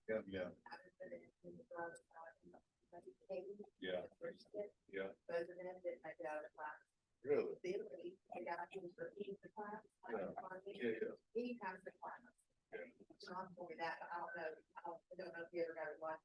Yeah. Yeah. Yeah. Both of them didn't make it out of class. Really? Literally, the guy who was repeating the class. Yeah. He has the class. John told me that, but I don't know. I don't know if you ever got it watched.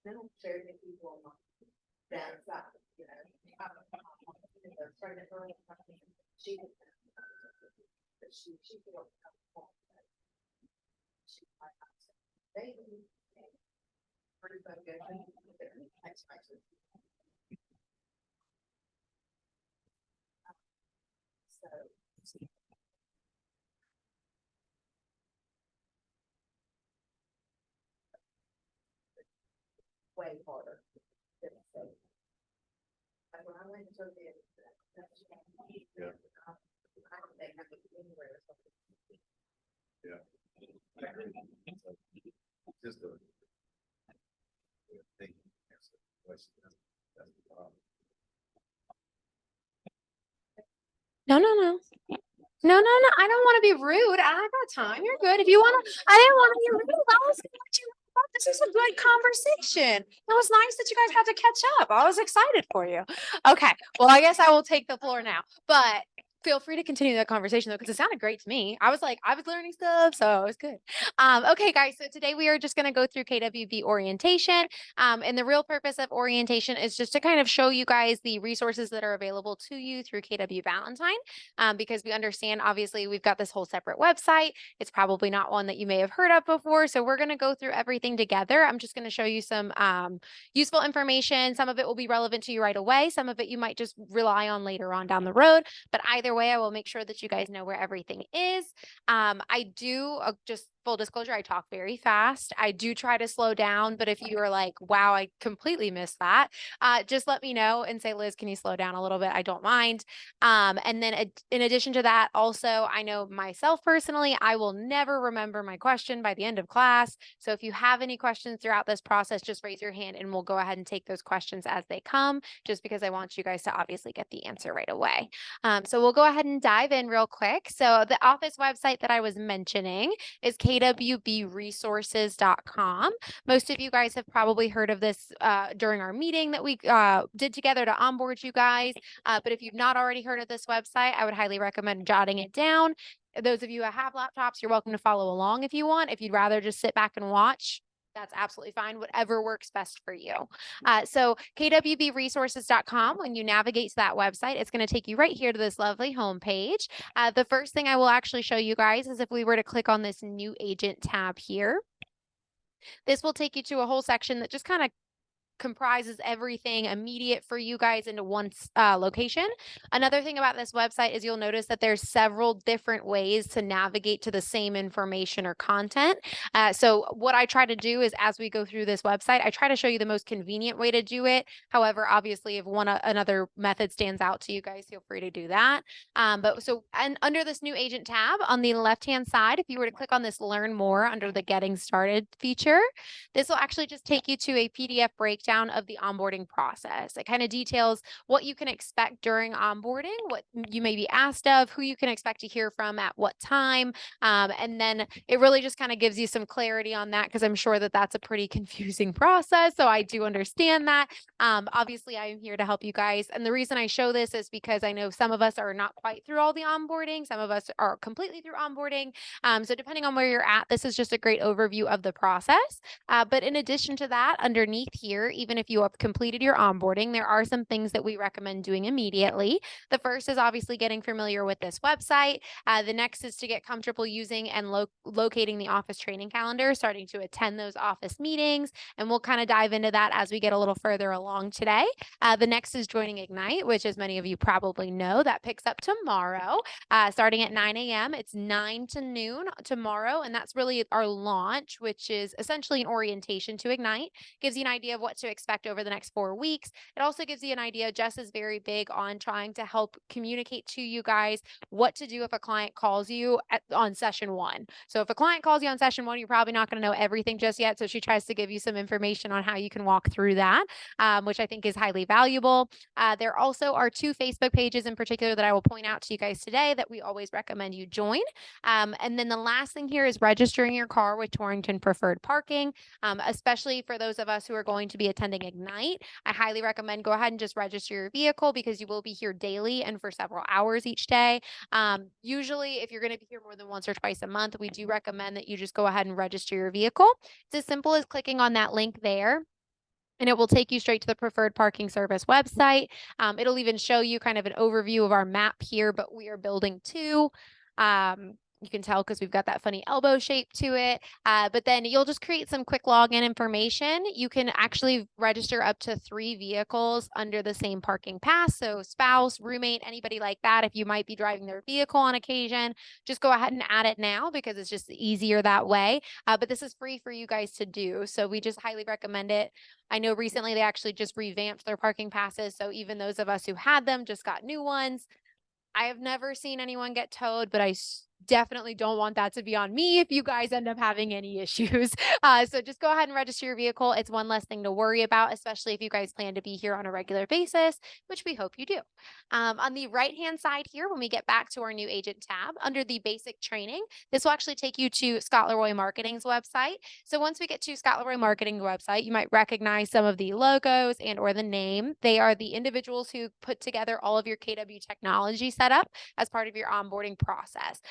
They don't share the people on that side, you know. She feels they pretty focused. So way harder. Like when I went to the yeah. I don't think I could anywhere. Yeah. Just a thing. That's the question. That's the problem. No. No. I don't want to be rude. I got time. You're good. If you want to, I didn't want to be rude. I was going to let you. This is a good conversation. It was nice that you guys had to catch up. I was excited for you. Okay. Well, I guess I will take the floor now, but feel free to continue that conversation though, because it sounded great to me. I was learning stuff, so it was good. Okay, guys. So today we are just going to go through KWB orientation. And the real purpose of orientation is just to kind of show you guys the resources that are available to you through KW Valentine. Because we understand, obviously, we've got this whole separate website. It's probably not one that you may have heard of before. So we're going to go through everything together. I'm just going to show you some useful information. Some of it will be relevant to you right away. Some of it you might just rely on later on down the road. But either way, I will make sure that you guys know where everything is. I do, just full disclosure, I talk very fast. I do try to slow down, but if you are like, wow, I completely missed that, just let me know and say, Liz, can you slow down a little bit? I don't mind. And then in addition to that, also, I know myself personally, I will never remember my question by the end of class. So if you have any questions throughout this process, just raise your hand and we'll go ahead and take those questions as they come, just because I want you guys to obviously get the answer right away. So we'll go ahead and dive in real quick. So the office website that I was mentioning is kwbresources.com. Most of you guys have probably heard of this during our meeting that we did together to onboard you guys. But if you've not already heard of this website, I would highly recommend jotting it down. Those of you who have laptops, you're welcome to follow along if you want. If you'd rather just sit back and watch, that's absolutely fine. Whatever works best for you. So kwbresources.com, when you navigate to that website, it's going to take you right here to this lovely homepage. The first thing I will actually show you guys is if we were to click on this new agent tab here, this will take you to a whole section that just kind of comprises everything immediate for you guys into one location. Another thing about this website is you'll notice that there's several different ways to navigate to the same information or content. So what I try to do is as we go through this website, I try to show you the most convenient way to do it. However, obviously, if another method stands out to you guys, feel free to do that. And under this new agent tab on the left-hand side, if you were to click on this learn more under the getting started feature, this will actually just take you to a PDF breakdown of the onboarding process. It kind of details what you can expect during onboarding, what you may be asked of, who you can expect to hear from at what time. And then it really just kind of gives you some clarity on that, because I'm sure that that's a pretty confusing process. So I do understand that. Obviously, I am here to help you guys. And the reason I show this is because I know some of us are not quite through all the onboarding. Some of us are completely through onboarding. So depending on where you're at, this is just a great overview of the process. But in addition to that, underneath here, even if you have completed your onboarding, there are some things that we recommend doing immediately. The first is obviously getting familiar with this website. The next is to get comfortable using and locating the office training calendar, starting to attend those office meetings. And we'll kind of dive into that as we get a little further along today. The next is joining Ignite, which as many of you probably know, that picks up tomorrow, starting at 9 a.m. It's 9 to noon tomorrow. And that's really our launch, which is essentially an orientation to Ignite. Gives you an idea of what to expect over the next 4 weeks. It also gives you an idea. Jess is very big on trying to help communicate to you guys what to do if a client calls you on session 1. So if a client calls you on session 1, you're probably not going to know everything just yet. So she tries to give you some information on how you can walk through that, which I think is highly valuable. There also are 2 Facebook pages in particular that I will point out to you guys today that we always recommend you join. And then the last thing here is registering your car with Torrington Preferred Parking, especially for those of us who are going to be attending Ignite. I highly recommend go ahead and just register your vehicle because you will be here daily and for several hours each day. Usually, if you're going to be here more than once or twice a month, we do recommend that you just go ahead and register your vehicle. It's as simple as clicking on that link there, and it will take you straight to the Preferred Parking Service website. It'll even show you kind of an overview of our map here, but we are building 2. You can tell because we've got that funny elbow shape to it. But then you'll just create some quick login information. You can actually register up to 3 vehicles under the same parking pass. So spouse, roommate, anybody like that, if you might be driving their vehicle on occasion, just go ahead and add it now because it's just easier that way. But this is free for you guys to do. So we just highly recommend it. I know recently they actually just revamped their parking passes. So even those of us who had them just got new ones. I have never seen anyone get towed, but I definitely don't want that to be on me if you guys end up having any issues. So just go ahead and register your vehicle. It's one less thing to worry about, especially if you guys plan to be here on a regular basis, which we hope you do. On the right-hand side here, when we get back to our new agent tab, under the basic training, this will actually take you to Scott Leroy Marketing's website. So once we get to Scott Leroy Marketing website, you might recognize some of the logos and or the name. They are the individuals who put together all of your KW technology setup as part of your onboarding process.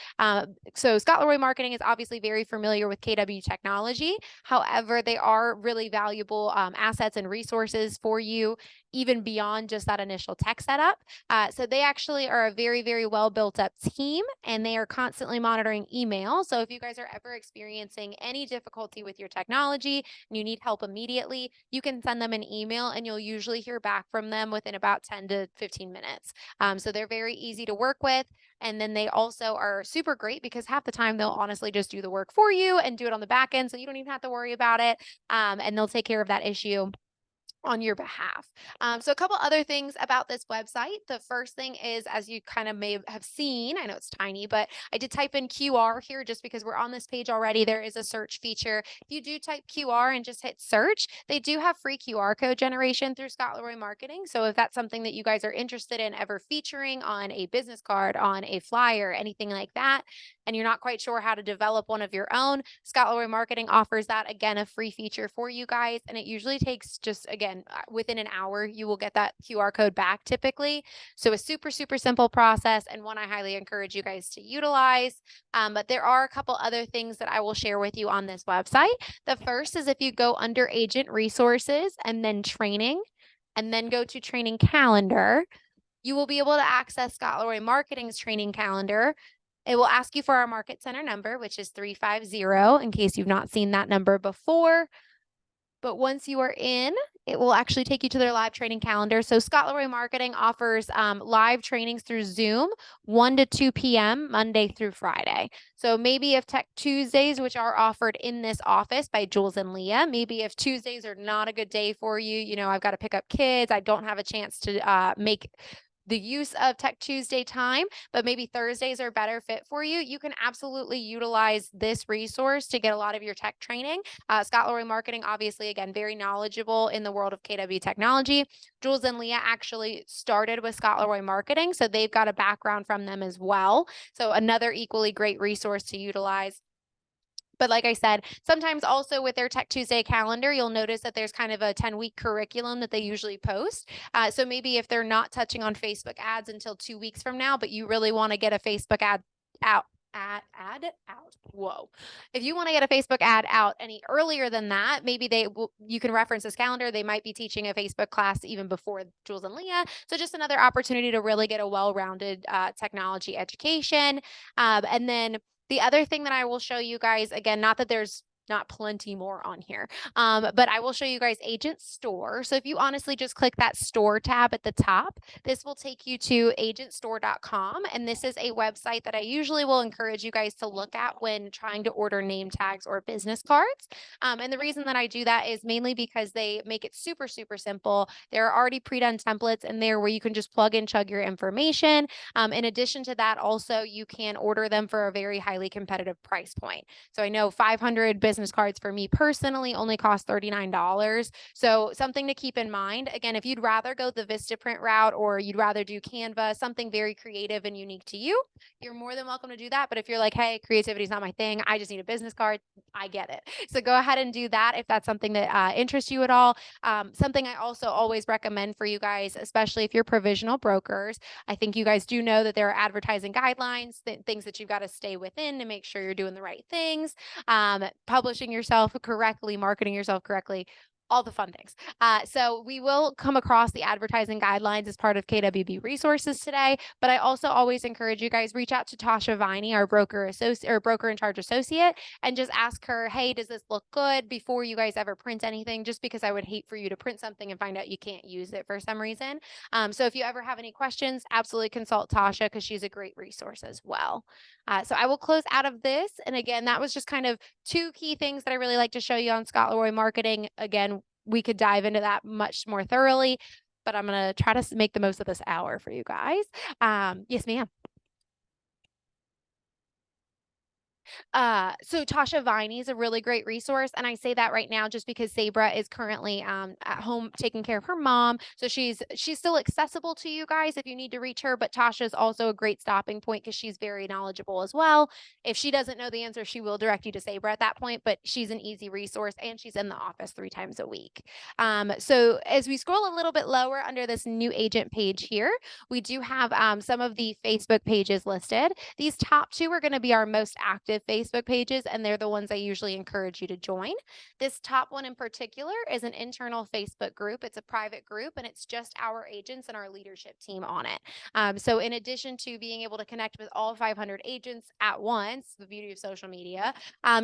So Scott Leroy Marketing is obviously very familiar with KW technology. However, they are really valuable assets and resources for you, even beyond just that initial tech setup. So they actually are a very, very well built up team, and they are constantly monitoring email. So if you guys are ever experiencing any difficulty with your technology and you need help immediately, you can send them an email and you'll usually hear back from them within about 10 to 15 minutes. So they're very easy to work with. And then they also are super great because half the time they'll honestly just do the work for you and do it on the back end. So you don't even have to worry about it. And they'll take care of that issue on your behalf. So a couple other things about this website. The first thing is, as you kind of may have seen, I know it's tiny, but I did type in QR here just because we're on this page already. There is a search feature. If you do type QR and just hit search, they do have free QR code generation through Scott Leroy Marketing. So if that's something that you guys are interested in ever featuring on a business card, on a flyer, anything like that, and you're not quite sure how to develop one of your own, Scott Leroy Marketing offers that, again, a free feature for you guys. And it usually takes just, again, within an hour, you will get that QR code back typically. So a super, super simple process, and one I highly encourage you guys to utilize. But there are a couple other things that I will share with you on this website. The first is if you go under agent resources and then training, and then go to training calendar, you will be able to access Scott Leroy Marketing's training calendar. It will ask you for our market center number, which is 350, in case you've not seen that number before. But once you are in, it will actually take you to their live training calendar. So Scott Leroy Marketing offers live trainings through Zoom, 1 to 2 p.m., Monday through Friday. So maybe if Tech Tuesdays, which are offered in this office by Jules and Leah, maybe if Tuesdays are not a good day for you, you know, I've got to pick up kids, I don't have a chance to make the use of Tech Tuesday time, but maybe Thursdays are better fit for you, you can absolutely utilize this resource to get a lot of your tech training. Scott Leroy Marketing, obviously, again, very knowledgeable in the world of KW technology. Jules and Leah actually started with Scott Leroy Marketing, so they've got a background from them as well. So another equally great resource to utilize. But like I said, sometimes also with their Tech Tuesday calendar, you'll notice that there's kind of a 10-week curriculum that they usually post. So maybe if they're not touching on Facebook ads until 2 weeks from now, but you really want to get a Facebook ad out. Whoa. If you want to get a Facebook ad out any earlier than that, maybe you can reference this calendar. They might be teaching a Facebook class even before Jules and Leah. So just another opportunity to really get a well-rounded technology education. And then the other thing that I will show you guys, again, not that there's not plenty more on here. But I will show you guys Agent Store. So if you honestly just click that store tab at the top, this will take you to agentstore.com. And this is a website that I usually will encourage you guys to look at when trying to order name tags or business cards. And the reason that I do that is mainly because they make it super, super simple. There are already pre-done templates in there where you can just plug and chug your information. In addition to that, also you can order them for a very highly competitive price point. So I know 500 business cards for me personally only cost $39. So something to keep in mind. Again, if you'd rather go the Vistaprint route or you'd rather do Canva, something very creative and unique to you, you're more than welcome to do that. But if you're like, hey, creativity is not my thing, I just need a business card, I get it. So go ahead and do that if that's something that interests you at all. Something I also always recommend for you guys, especially if you're provisional brokers, I think you guys do know that there are advertising guidelines, things that you've got to stay within to make sure you're doing the right things, publishing yourself correctly, marketing yourself correctly, all the fun things. So we will come across the advertising guidelines as part of KWB resources today, but I also always encourage you guys reach out to Tasha Viney, our broker in charge associate, and just ask her, hey, does this look good before you guys ever print anything? Just because I would hate for you to print something and find out you can't use it for some reason. So if you ever have any questions, absolutely consult Tasha because she's a great resource as well. So I will close out of this. And again, that was just kind of two key things that I really like to show you on Scott Leroy marketing. Again, we could dive into that much more thoroughly, but I'm going to try to make the most of this hour for you guys. Yes, ma'am. So Tasha Viney is a really great resource. And I say that right now just because Sabra is currently at home taking care of her mom. So she's still accessible to you guys if you need to reach her, but Tasha is also a great stopping point because she's very knowledgeable as well. If she doesn't know the answer, she will direct you to Sabra at that point, but she's an easy resource and she's in the office 3 times a week. So as we scroll a little bit lower under this new agent page here, we do have some of the Facebook pages listed. These top 2 are going to be our most active Facebook pages, and they're the ones I usually encourage you to join. This top one in particular is an internal Facebook group. It's a private group, and it's just our agents and our leadership team on it. So in addition to being able to connect with all 500 agents at once, the beauty of social media,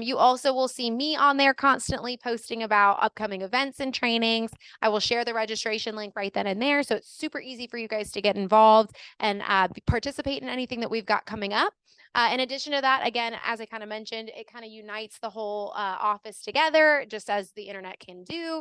you also will see me on there constantly posting about upcoming events and trainings. I will share the registration link right then and there, so it's super easy for you guys to get involved and participate in anything that we've got coming up. In addition to that, again, as I kind of mentioned, it kind of unites the whole office together, just as the internet can do.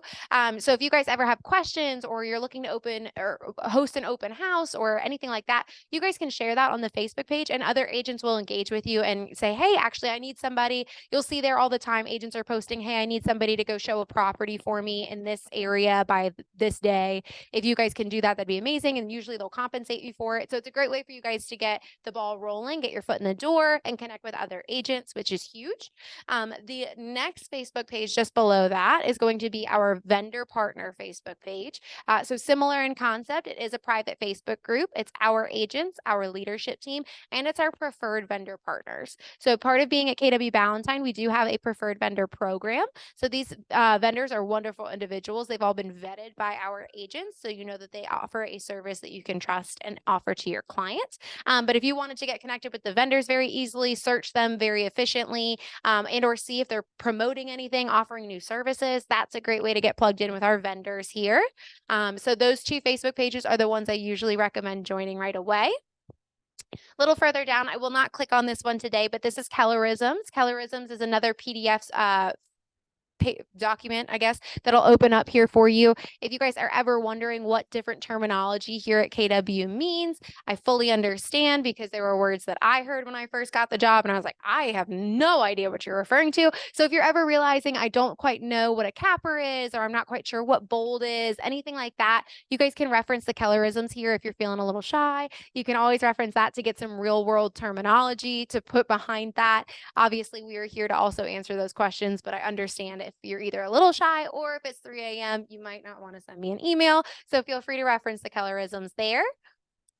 So if you guys ever have questions or you're looking to open or host an open house or anything like that, you guys can share that on the Facebook page and other agents will engage with you and say, hey, actually, I need somebody. You'll see there all the time agents are posting, hey, I need somebody to go show a property for me in this area by this day. If you guys can do that, that'd be amazing. And usually they'll compensate you for it. So it's a great way for you guys to get the ball rolling, get your foot in the door and connect with other agents, which is huge. The next Facebook page just below that is going to be our vendor partner Facebook page. So similar in concept, it is a private Facebook group. It's our agents, our leadership team, and it's our preferred vendor partners. So part of being at KW Ballantyne, we do have a preferred vendor program. So these vendors are wonderful individuals. They've all been vetted by our agents. So you know that they offer a service that you can trust and offer to your clients. But if you wanted to get connected with the vendors very easily, search them very efficiently, and or see if they're promoting anything, offering new services, that's a great way to get plugged in with our vendors here. So those 2 Facebook pages are the ones I usually recommend joining right away. A little further down, I will not click on this one today, but this is Kellerisms. Kellerisms is another PDF document, I guess, that'll open up here for you. If you guys are ever wondering what different terminology here at KW means, I fully understand because there were words that I heard when I first got the job and I was like, I have no idea what you're referring to. So if you're ever realizing I don't quite know what a capper is, or I'm not quite sure what bold is, anything like that, you guys can reference the Kellerisms here if you're feeling a little shy. You can always reference that to get some real world terminology to put behind that. Obviously, we are here to also answer those questions, but I understand if you're either a little shy or if it's 3 a.m., you might not want to send me an email. So feel free to reference the Kellerisms there.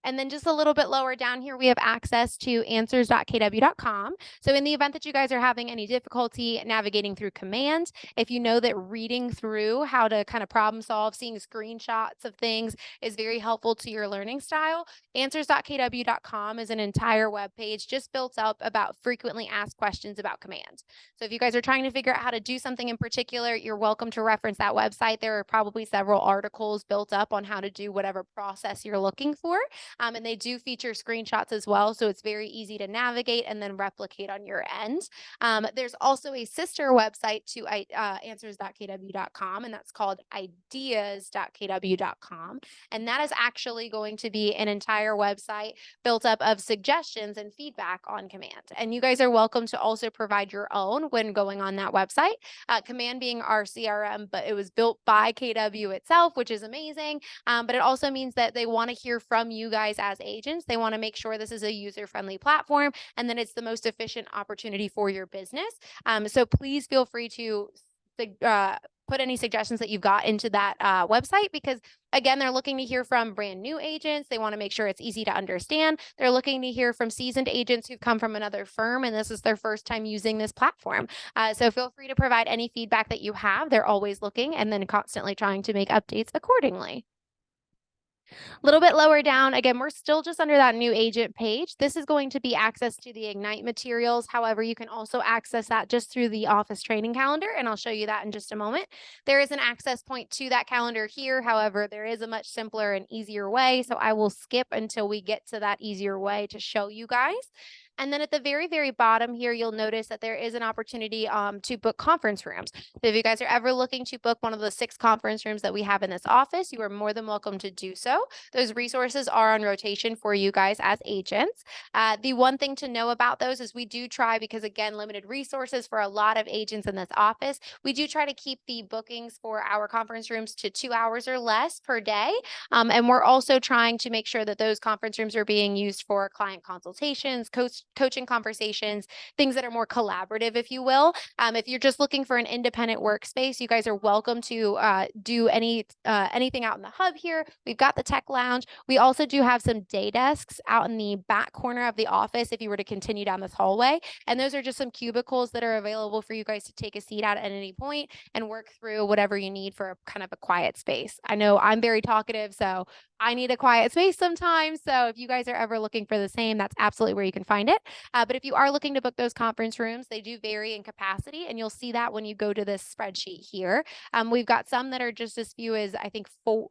And then just a little bit lower down here, we have access to answers.kw.com. So in the event that you guys are having any difficulty navigating through commands, if you know that reading through how to kind of problem solve, seeing screenshots of things is very helpful to your learning style, answers.kw.com is an entire web page just built up about frequently asked questions about commands. So if you guys are trying to figure out how to do something in particular, you're welcome to reference that website. There are probably several articles built up on how to do whatever process you're looking for. And they do feature screenshots as well, so it's very easy to navigate and then replicate on your end. There's also a sister website to answers.kw.com, and that's called ideas.kw.com. And that is actually going to be an entire website built up of suggestions and feedback on command. And you guys are welcome to also provide your own when going on that website. Command being our CRM, but it was built by KW itself, which is amazing. But it also means that they want to hear from you guys as agents. They want to make sure this is a user-friendly platform and that it's the most efficient opportunity for your business. So please feel free to put any suggestions that you've got into that website, because again, they're looking to hear from brand new agents. They want to make sure it's easy to understand. They're looking to hear from seasoned agents who've come from another firm and this is their first time using this platform. So feel free to provide any feedback that you have. They're always looking and then constantly trying to make updates accordingly. A little bit lower down, again, we're still just under that new agent page. This is going to be access to the Ignite materials. However, you can also access that just through the office training calendar, and I'll show you that in just a moment. There is an access point to that calendar here. However, there is a much simpler and easier way, so I will skip until we get to that easier way to show you guys. And then at the very, very bottom here, you'll notice that there is an opportunity to book conference rooms. So if you guys are ever looking to book one of the 6 conference rooms that we have in this office, you are more than welcome to do so. Those resources are on rotation for you guys as agents. The one thing to know about those is we do try, because again, limited resources for a lot of agents in this office, we do try to keep the bookings for our conference rooms to 2 hours or less per day. And we're also trying to make sure that those conference rooms are being used for client consultations, coaching conversations, things that are more collaborative, if you will. If you're just looking for an independent workspace, you guys are welcome to do anything out in the hub here. We've got the tech lounge. We also do have some day desks out in the back corner of the office if you were to continue down this hallway. And those are just some cubicles that are available for you guys to take a seat at any point and work through whatever you need for a kind of a quiet space. I know I'm very talkative, so I need a quiet space sometimes. So if you guys are ever looking for the same, that's absolutely where you can find it. But if you are looking to book those conference rooms, they do vary in capacity, and you'll see that when you go to this spreadsheet here. We've got some that are just as few as I think four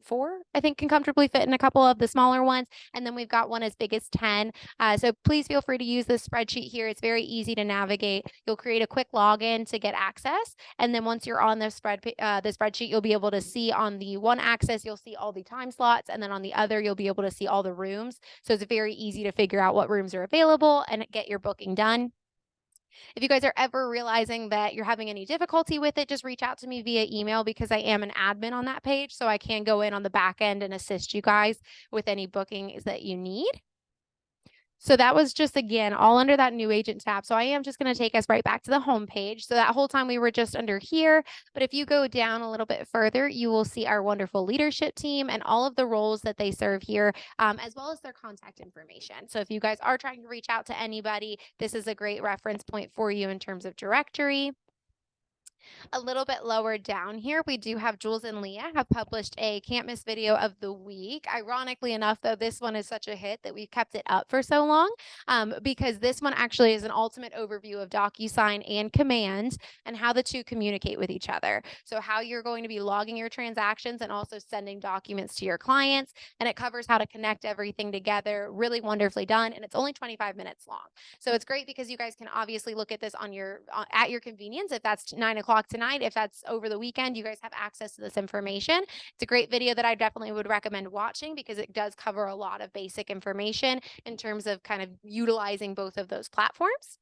I think can comfortably fit in a couple of the smaller ones. And then we've got one as big as 10. So please feel free to use this spreadsheet here. It's very easy to navigate. You'll create a quick login to get access. And then once you're on the spreadsheet, you'll be able to see on the one axis, you'll see all the time slots. And then on the other, you'll be able to see all the rooms. So it's very easy to figure out what rooms are available and get your booking done. If you guys are ever realizing that you're having any difficulty with it, just reach out to me via email, because I am an admin on that page. So I can go in on the back end and assist you guys with any bookings that you need. So that was just, again, all under that new agent tab. So I am just going to take us right back to the home page. So that whole time we were just under here. But if you go down a little bit further, you will see our wonderful leadership team and all of the roles that they serve here, as well as their contact information. So if you guys are trying to reach out to anybody, this is a great reference point for you in terms of directory. A little bit lower down here, we do have Jules and Leah have published a can't miss video of the week. Ironically enough, though, this one is such a hit that we've kept it up for so long, because this one actually is an ultimate overview of DocuSign and Command and how the two communicate with each other. So how you're going to be logging your transactions and also sending documents to your clients. And it covers how to connect everything together. Really wonderfully done. And it's only 25 minutes long. So it's great because you guys can obviously look at this on at your convenience. If that's 9 o'clock tonight, if that's over the weekend, you guys have access to this information. It's a great video that I definitely would recommend watching because it does cover a lot of basic information in terms of kind of utilizing both of those platforms.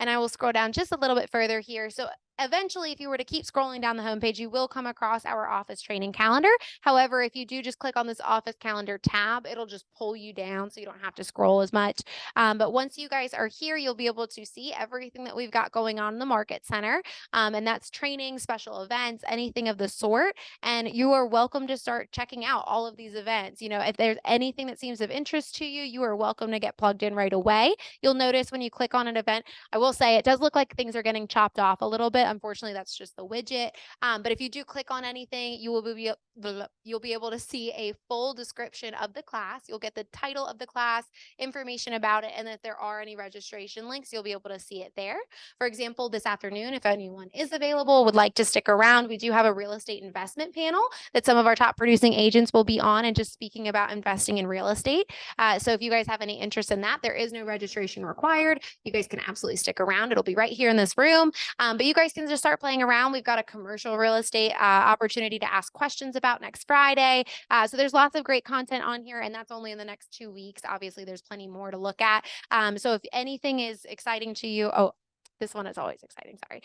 And I will scroll down just a little bit further here. So eventually, if you were to keep scrolling down the homepage, you will come across our office training calendar. However, if you do just click on this office calendar tab, it'll just pull you down so you don't have to scroll as much. But once you guys are here, you'll be able to see everything that we've got going on in the Market Center. And that's training, special events, anything of the sort. And you are welcome to start checking out all of these events. You know, if there's anything that seems of interest to you, you are welcome to get plugged in right away. You'll notice when you click on an event, I will say it does look like things are getting chopped off a little bit. Unfortunately, that's just the widget. But if you do click on anything, you'll be able to see a full description of the class. You'll get the title of the class, information about it, and if there are any registration links, you'll be able to see it there. For example, this afternoon, if anyone is available, would like to stick around, we do have a real estate investment panel that some of our top producing agents will be on and just speaking about investing in real estate. So if you guys have any interest in that, there is no registration required. You guys can absolutely stick around. It'll be right here in this room. But you guys can just start playing around. We've got a commercial real estate opportunity to ask questions about next Friday. So there's lots of great content on here, and that's only in the next 2 weeks. Obviously, there's plenty more to look at. So if anything is exciting to you, this one is always exciting. Sorry.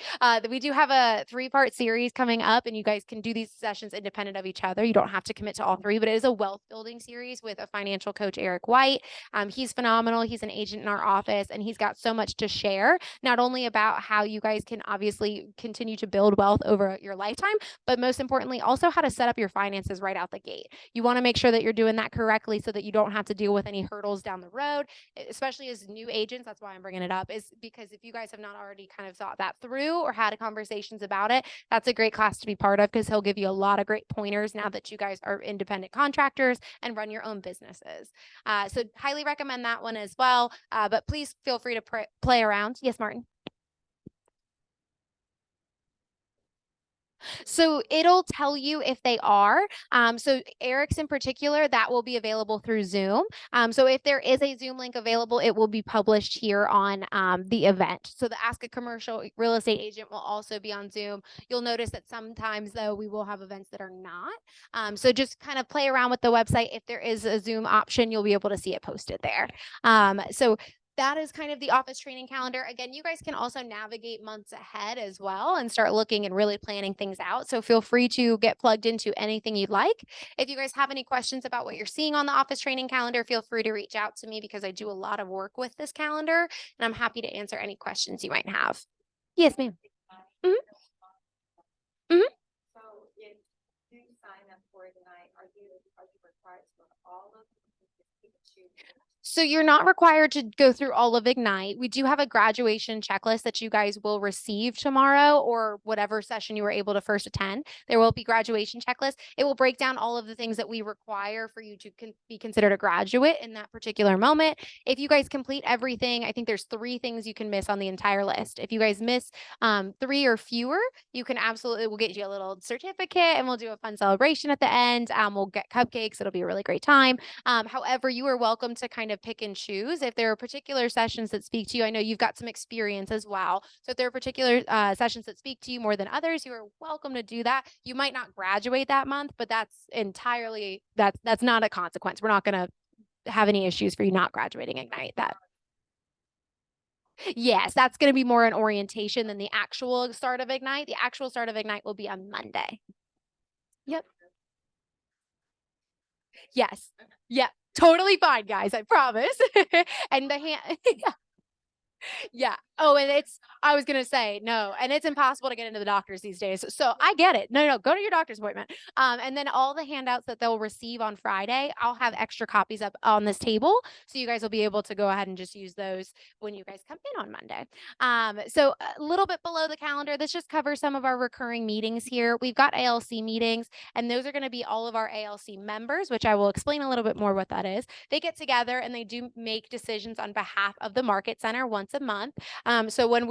We do have a 3-part series coming up, and you guys can do these sessions independent of each other. You don't have to commit to all 3, but it is a wealth building series with a financial coach, Eric White. He's phenomenal. He's an agent in our office, and he's got so much to share, not only about how you guys can obviously continue to build wealth over your lifetime, but most importantly, also how to set up your finances right out the gate. You want to make sure that you're doing that correctly so that you don't have to deal with any hurdles down the road, especially as new agents. That's why I'm bringing it up, is because if you guys have not already kind of thought that through or had conversations about it, that's a great class to be part of because he'll give you a lot of great pointers now that you guys are independent contractors and run your own businesses. So highly recommend that one as well. But please feel free to play around. Yes, Martin. So it'll tell you if they are. So Eric's in particular, that will be available through Zoom. So if there is a Zoom link available, it will be published here on the event. So the Ask a Commercial Real Estate Agent will also be on Zoom. You'll notice that sometimes, though, we will have events that are not. So just kind of play around with the website. If there is a Zoom option, you'll be able to see it posted there. So that is kind of the office training calendar. Again, you guys can also navigate months ahead as well and start looking and really planning things out. So feel free to get plugged into anything you'd like. If you guys have any questions about what you're seeing on the office training calendar, feel free to reach out to me because I do a lot of work with this calendar and I'm happy to answer any questions you might have. Yes, ma'am. Mm-hmm. Mm-hmm. So if you sign up for Ignite, are you required to go to all of them? So you're not required to go through all of Ignite. We do have a graduation checklist that you guys will receive tomorrow or whatever session you were able to first attend. There will be graduation checklist. It will break down all of the things that we require for you to be considered a graduate in that particular moment. If you guys complete everything, I think there's 3 things you can miss on the entire list. If you guys miss 3 or fewer, you can we'll get you a little certificate and we'll do a fun celebration at the end. We'll get cupcakes. It'll be a really great time. However, you are welcome to kind of pick and choose if there are particular sessions that speak to you. I know you've got some experience as well. So if there are particular sessions that speak to you more than others, you are welcome to do that. You might not graduate that month, but that's not a consequence. We're not going to have any issues for you not graduating Ignite that. Yes, that's going to be more an orientation than the actual start of Ignite. The actual start of Ignite will be on Monday. Yep. Yes. Yeah. Totally fine, guys. I promise. And the hand. Yeah. Oh, and I was going to say, no, and it's impossible to get into the doctors these days. So I get it. No, go to your doctor's appointment. And then all the handouts that they'll receive on Friday, I'll have extra copies up on this table. So you guys will be able to go ahead and just use those when you guys come in on Monday. So a little bit below the calendar, this just covers some of our recurring meetings here. We've got ALC meetings, and those are going to be all of our ALC members, which I will explain a little bit more what that is. They get together and they do make decisions on behalf of the Market Center once a month. So when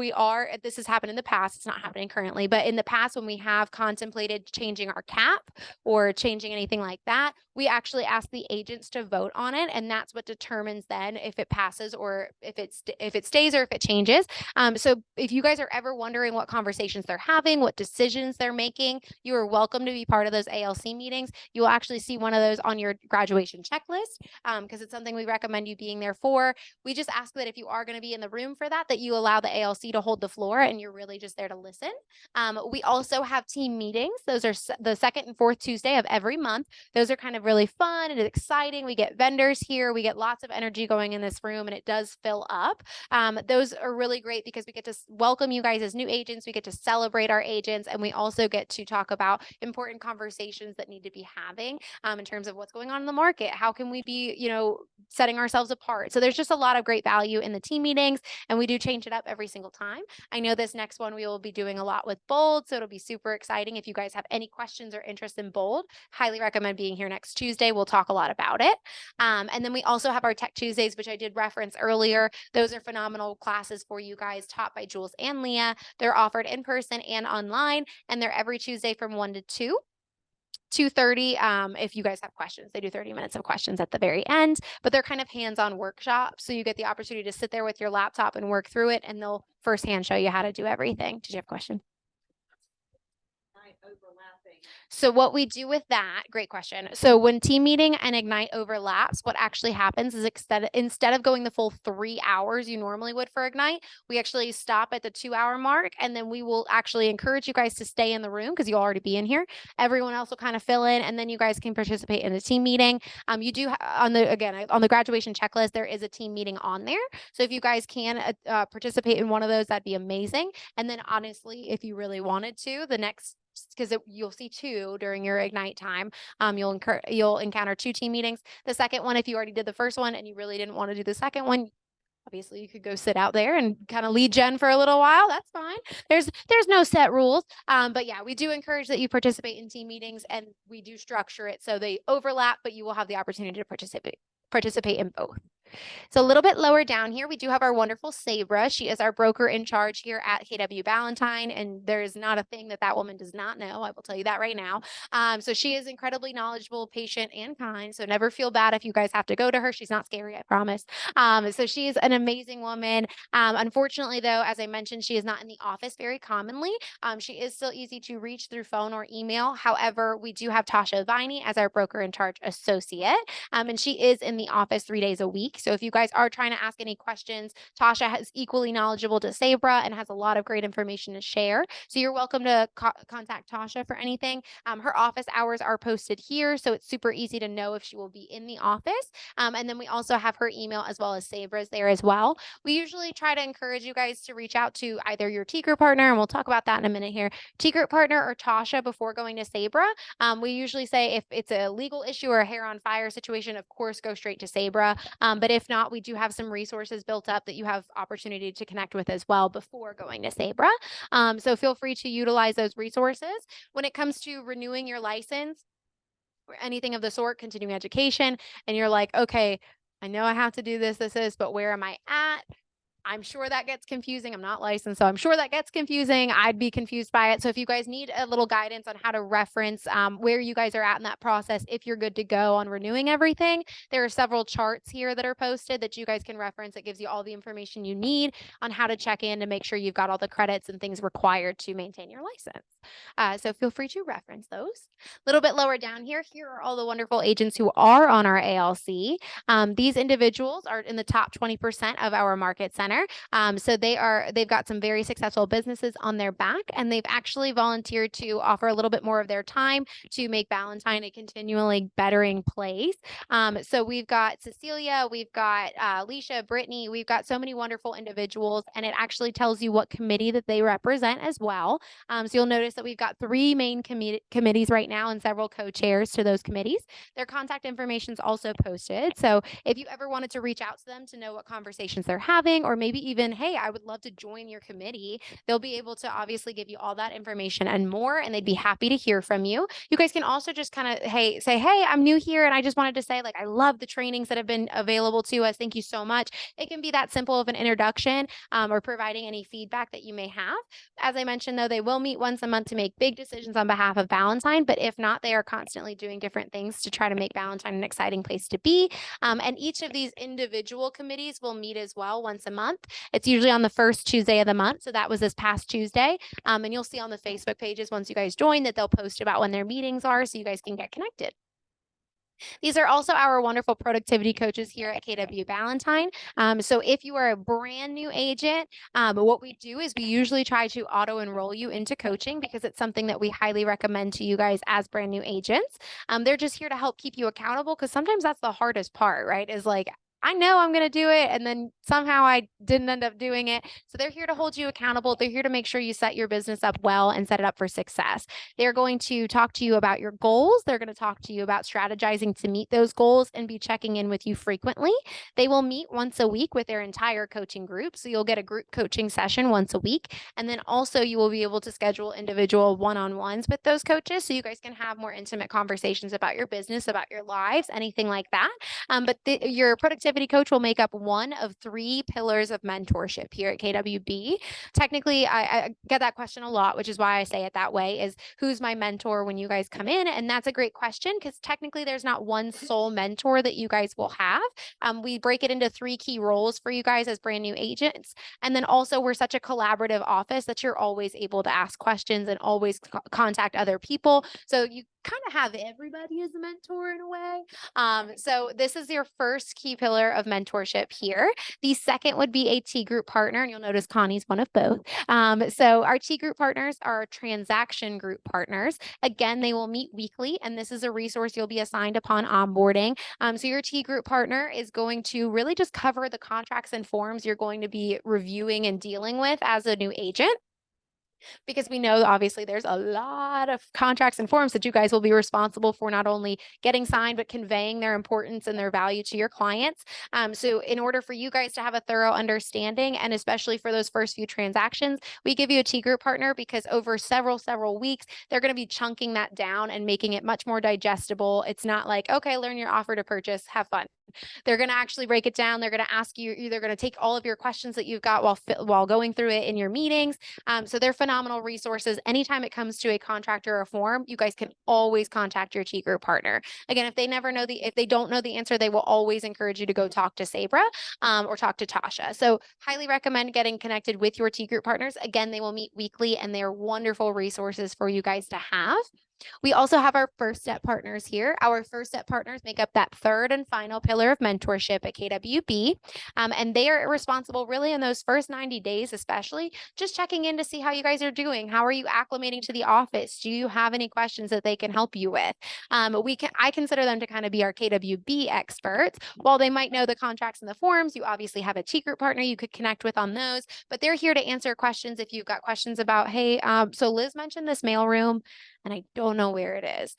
this has happened in the past, it's not happening currently, but in the past, when we have contemplated changing our cap or changing anything like that, we actually ask the agents to vote on it, and that's what determines then if it passes or if it stays or if it changes. So if you guys are ever wondering what conversations they're having, what decisions they're making, you are welcome to be part of those ALC meetings. You will actually see one of those on your graduation checklist, because it's something we recommend you being there for. We just ask that if you are going to be in the room for that you allow the ALC to hold the floor and you're really just there to listen. We also have team meetings. Those are the second and fourth Tuesday of every month. Those are kind of really fun and exciting. We get vendors here. We get lots of energy going in this room, and it does fill up. Those are really great because we get to welcome you guys as new agents. We get to celebrate our agents, and we also get to talk about important conversations that need to be having in terms of what's going on in the market. How can we be, setting ourselves apart? So there's just a lot of great value in the team meetings, and we do change it up every single time. I know this next one we will be doing a lot with Bold, so it'll be super exciting. If you guys have any questions or interest in Bold, highly recommend being here next Tuesday. We'll talk a lot about it. And then we also have our Tech Tuesdays, which I did reference earlier. Those are phenomenal classes for you guys, taught by Jules and Leah. They're offered in person and online, and they're every Tuesday from 1 to 2. 2:30 if you guys have questions. They do 30 minutes of questions at the very end, but they're kind of hands-on workshops. So you get the opportunity to sit there with your laptop and work through it, and they'll firsthand show you how to do everything. Did you have a question? So what we do with that, great question. So when team meeting and Ignite overlaps, what actually happens is instead of going the full 3 hours you normally would for Ignite, we actually stop at the 2-hour mark, and then we will actually encourage you guys to stay in the room because you'll already be in here. Everyone else will kind of fill in, and then you guys can participate in the team meeting. You do on the graduation checklist, there is a team meeting on there. So if you guys can participate in one of those, that'd be amazing. And then honestly, if you really wanted to, the next, because you'll see 2 during your Ignite time. You'll encounter 2 team meetings. The second one, if you already did the first one and you really didn't want to do the second one, obviously you could go sit out there and kind of lead gen for a little while. That's fine. There's no set rules. But yeah, we do encourage that you participate in team meetings, and we do structure it so they overlap, but you will have the opportunity to participate in both. So a little bit lower down here, we do have our wonderful Sabra. She is our broker in charge here at KW Ballantyne, and there's not a thing that woman does not know. I will tell you that right now. So she is incredibly knowledgeable, patient, and kind. So never feel bad if you guys have to go to her. She's not scary, I promise. So she's an amazing woman. Unfortunately, though, as I mentioned, she is not in the office very commonly. She is still easy to reach through phone or email. However, we do have Tasha Viney as our broker in charge associate, and she is in the office 3 days a week. So if you guys are trying to ask any questions, Tasha is equally knowledgeable to Sabra and has a lot of great information to share. So you're welcome to contact Tasha for anything. Her office hours are posted here, so it's super easy to know if she will be in the office. And then we also have her email as well as Sabra's there as well. We usually try to encourage you guys to reach out to either your T group partner, and we'll talk about that in a minute here, T group partner or Tasha before going to Sabra. We usually say if it's a legal issue or a hair on fire situation, of course, go straight to Sabra. But if not, we do have some resources built up that you have opportunity to connect with as well before going to Sabra. So feel free to utilize those resources. When it comes to renewing your license or anything of the sort, continuing education, and you're like, okay, I know I have to do this, but where am I at? I'm sure that gets confusing. I'm not licensed, so I'm sure that gets confusing. I'd be confused by it. So if you guys need a little guidance on how to reference where you guys are at in that process, if you're good to go on renewing everything, there are several charts here that are posted that you guys can reference. It gives you all the information you need on how to check in to make sure you've got all the credits and things required to maintain your license. So feel free to reference those. A little bit lower down here, here are all the wonderful agents who are on our ALC. These individuals are in the top 20% of our market center. So they've got some very successful businesses on their back, and they've actually volunteered to offer a little bit more of their time to make Ballantyne a continually bettering place. So we've got Cecilia, we've got Alicia, Brittany, we've got so many wonderful individuals, and it actually tells you what committee that they represent as well. So you'll notice that we've got 3 main committees right now and several co-chairs to those committees. Their contact information is also posted. So if you ever wanted to reach out to them to know what conversations they're having, or maybe maybe even, hey, I would love to join your committee. They'll be able to obviously give you all that information and more, and they'd be happy to hear from you. You guys can also just kind of, say, hey, I'm new here and I just wanted to say, like, I love the trainings that have been available to us. Thank you so much. It can be that simple of an introduction, or providing any feedback that you may have. As I mentioned, though, they will meet once a month to make big decisions on behalf of Valentine, but if not, they are constantly doing different things to try to make Valentine an exciting place to be. And each of these individual committees will meet as well once a month. It's usually on the first Tuesday of the month. So that was this past Tuesday. And you'll see on the Facebook pages once you guys join that they'll post about when their meetings are so you guys can get connected. These are also our wonderful productivity coaches here at KW Valentine. So if you are a brand new agent, what we do is we usually try to auto enroll you into coaching because it's something that we highly recommend to you guys as brand new agents. They're just here to help keep you accountable because sometimes that's the hardest part, right? Is like, I know I'm going to do it, and then somehow I didn't end up doing it. So they're here to hold you accountable. They're here to make sure you set your business up well and set it up for success. They're going to talk to you about your goals. They're going to talk to you about strategizing to meet those goals and be checking in with you frequently. They will meet once a week with their entire coaching group. So you'll get a group coaching session once a week. And then also you will be able to schedule individual one-on-ones with those coaches so you guys can have more intimate conversations about your business, about your lives, anything like that. But your productivity coach will make up one of 3 pillars of mentorship here at KWB. Technically, I get that question a lot, which is why I say it that way, is who's my mentor when you guys come in? And that's a great question because technically there's not one sole mentor that you guys will have. We break it into 3 key roles for you guys as brand new agents. And then also we're such a collaborative office that you're always able to ask questions and always contact other people. So you kind of have everybody as a mentor in a way. So this is your first key pillar of mentorship here. The second would be a T group partner, and you'll notice Connie's one of both. So our T group partners are transaction group partners. Again, they will meet weekly, and this is a resource you'll be assigned upon onboarding. So your T group partner is going to really just cover the contracts and forms you're going to be reviewing and dealing with as a new agent. Because we know obviously there's a lot of contracts and forms that you guys will be responsible for not only getting signed, but conveying their importance and their value to your clients. So in order for you guys to have a thorough understanding, and especially for those first few transactions, we give you a T group partner because over several weeks, they're going to be chunking that down and making it much more digestible. It's not like, okay, learn your offer to purchase, have fun. They're going to actually break it down. They're going to ask you, they're going to take all of your questions that you've got while going through it in your meetings. So they're phenomenal resources. Anytime it comes to a contract or a form, you guys can always contact your T group partner. Again, if they don't know the answer, they will always encourage you to go talk to Sabra or talk to Tasha. So highly recommend getting connected with your T group partners. Again, they will meet weekly and they are wonderful resources for you guys to have. We also have our first step partners here. Our first step partners make up that third and final pillar of mentorship at KWB. And they are responsible really in those first 90 days, especially just checking in to see how you guys are doing. How are you acclimating to the office? Do you have any questions that they can help you with? I consider them to kind of be our KWB experts. While they might know the contracts and the forms, you obviously have a T group partner you could connect with on those, but they're here to answer questions if you've got questions about, hey, so Liz mentioned this mailroom and I don't know where it is.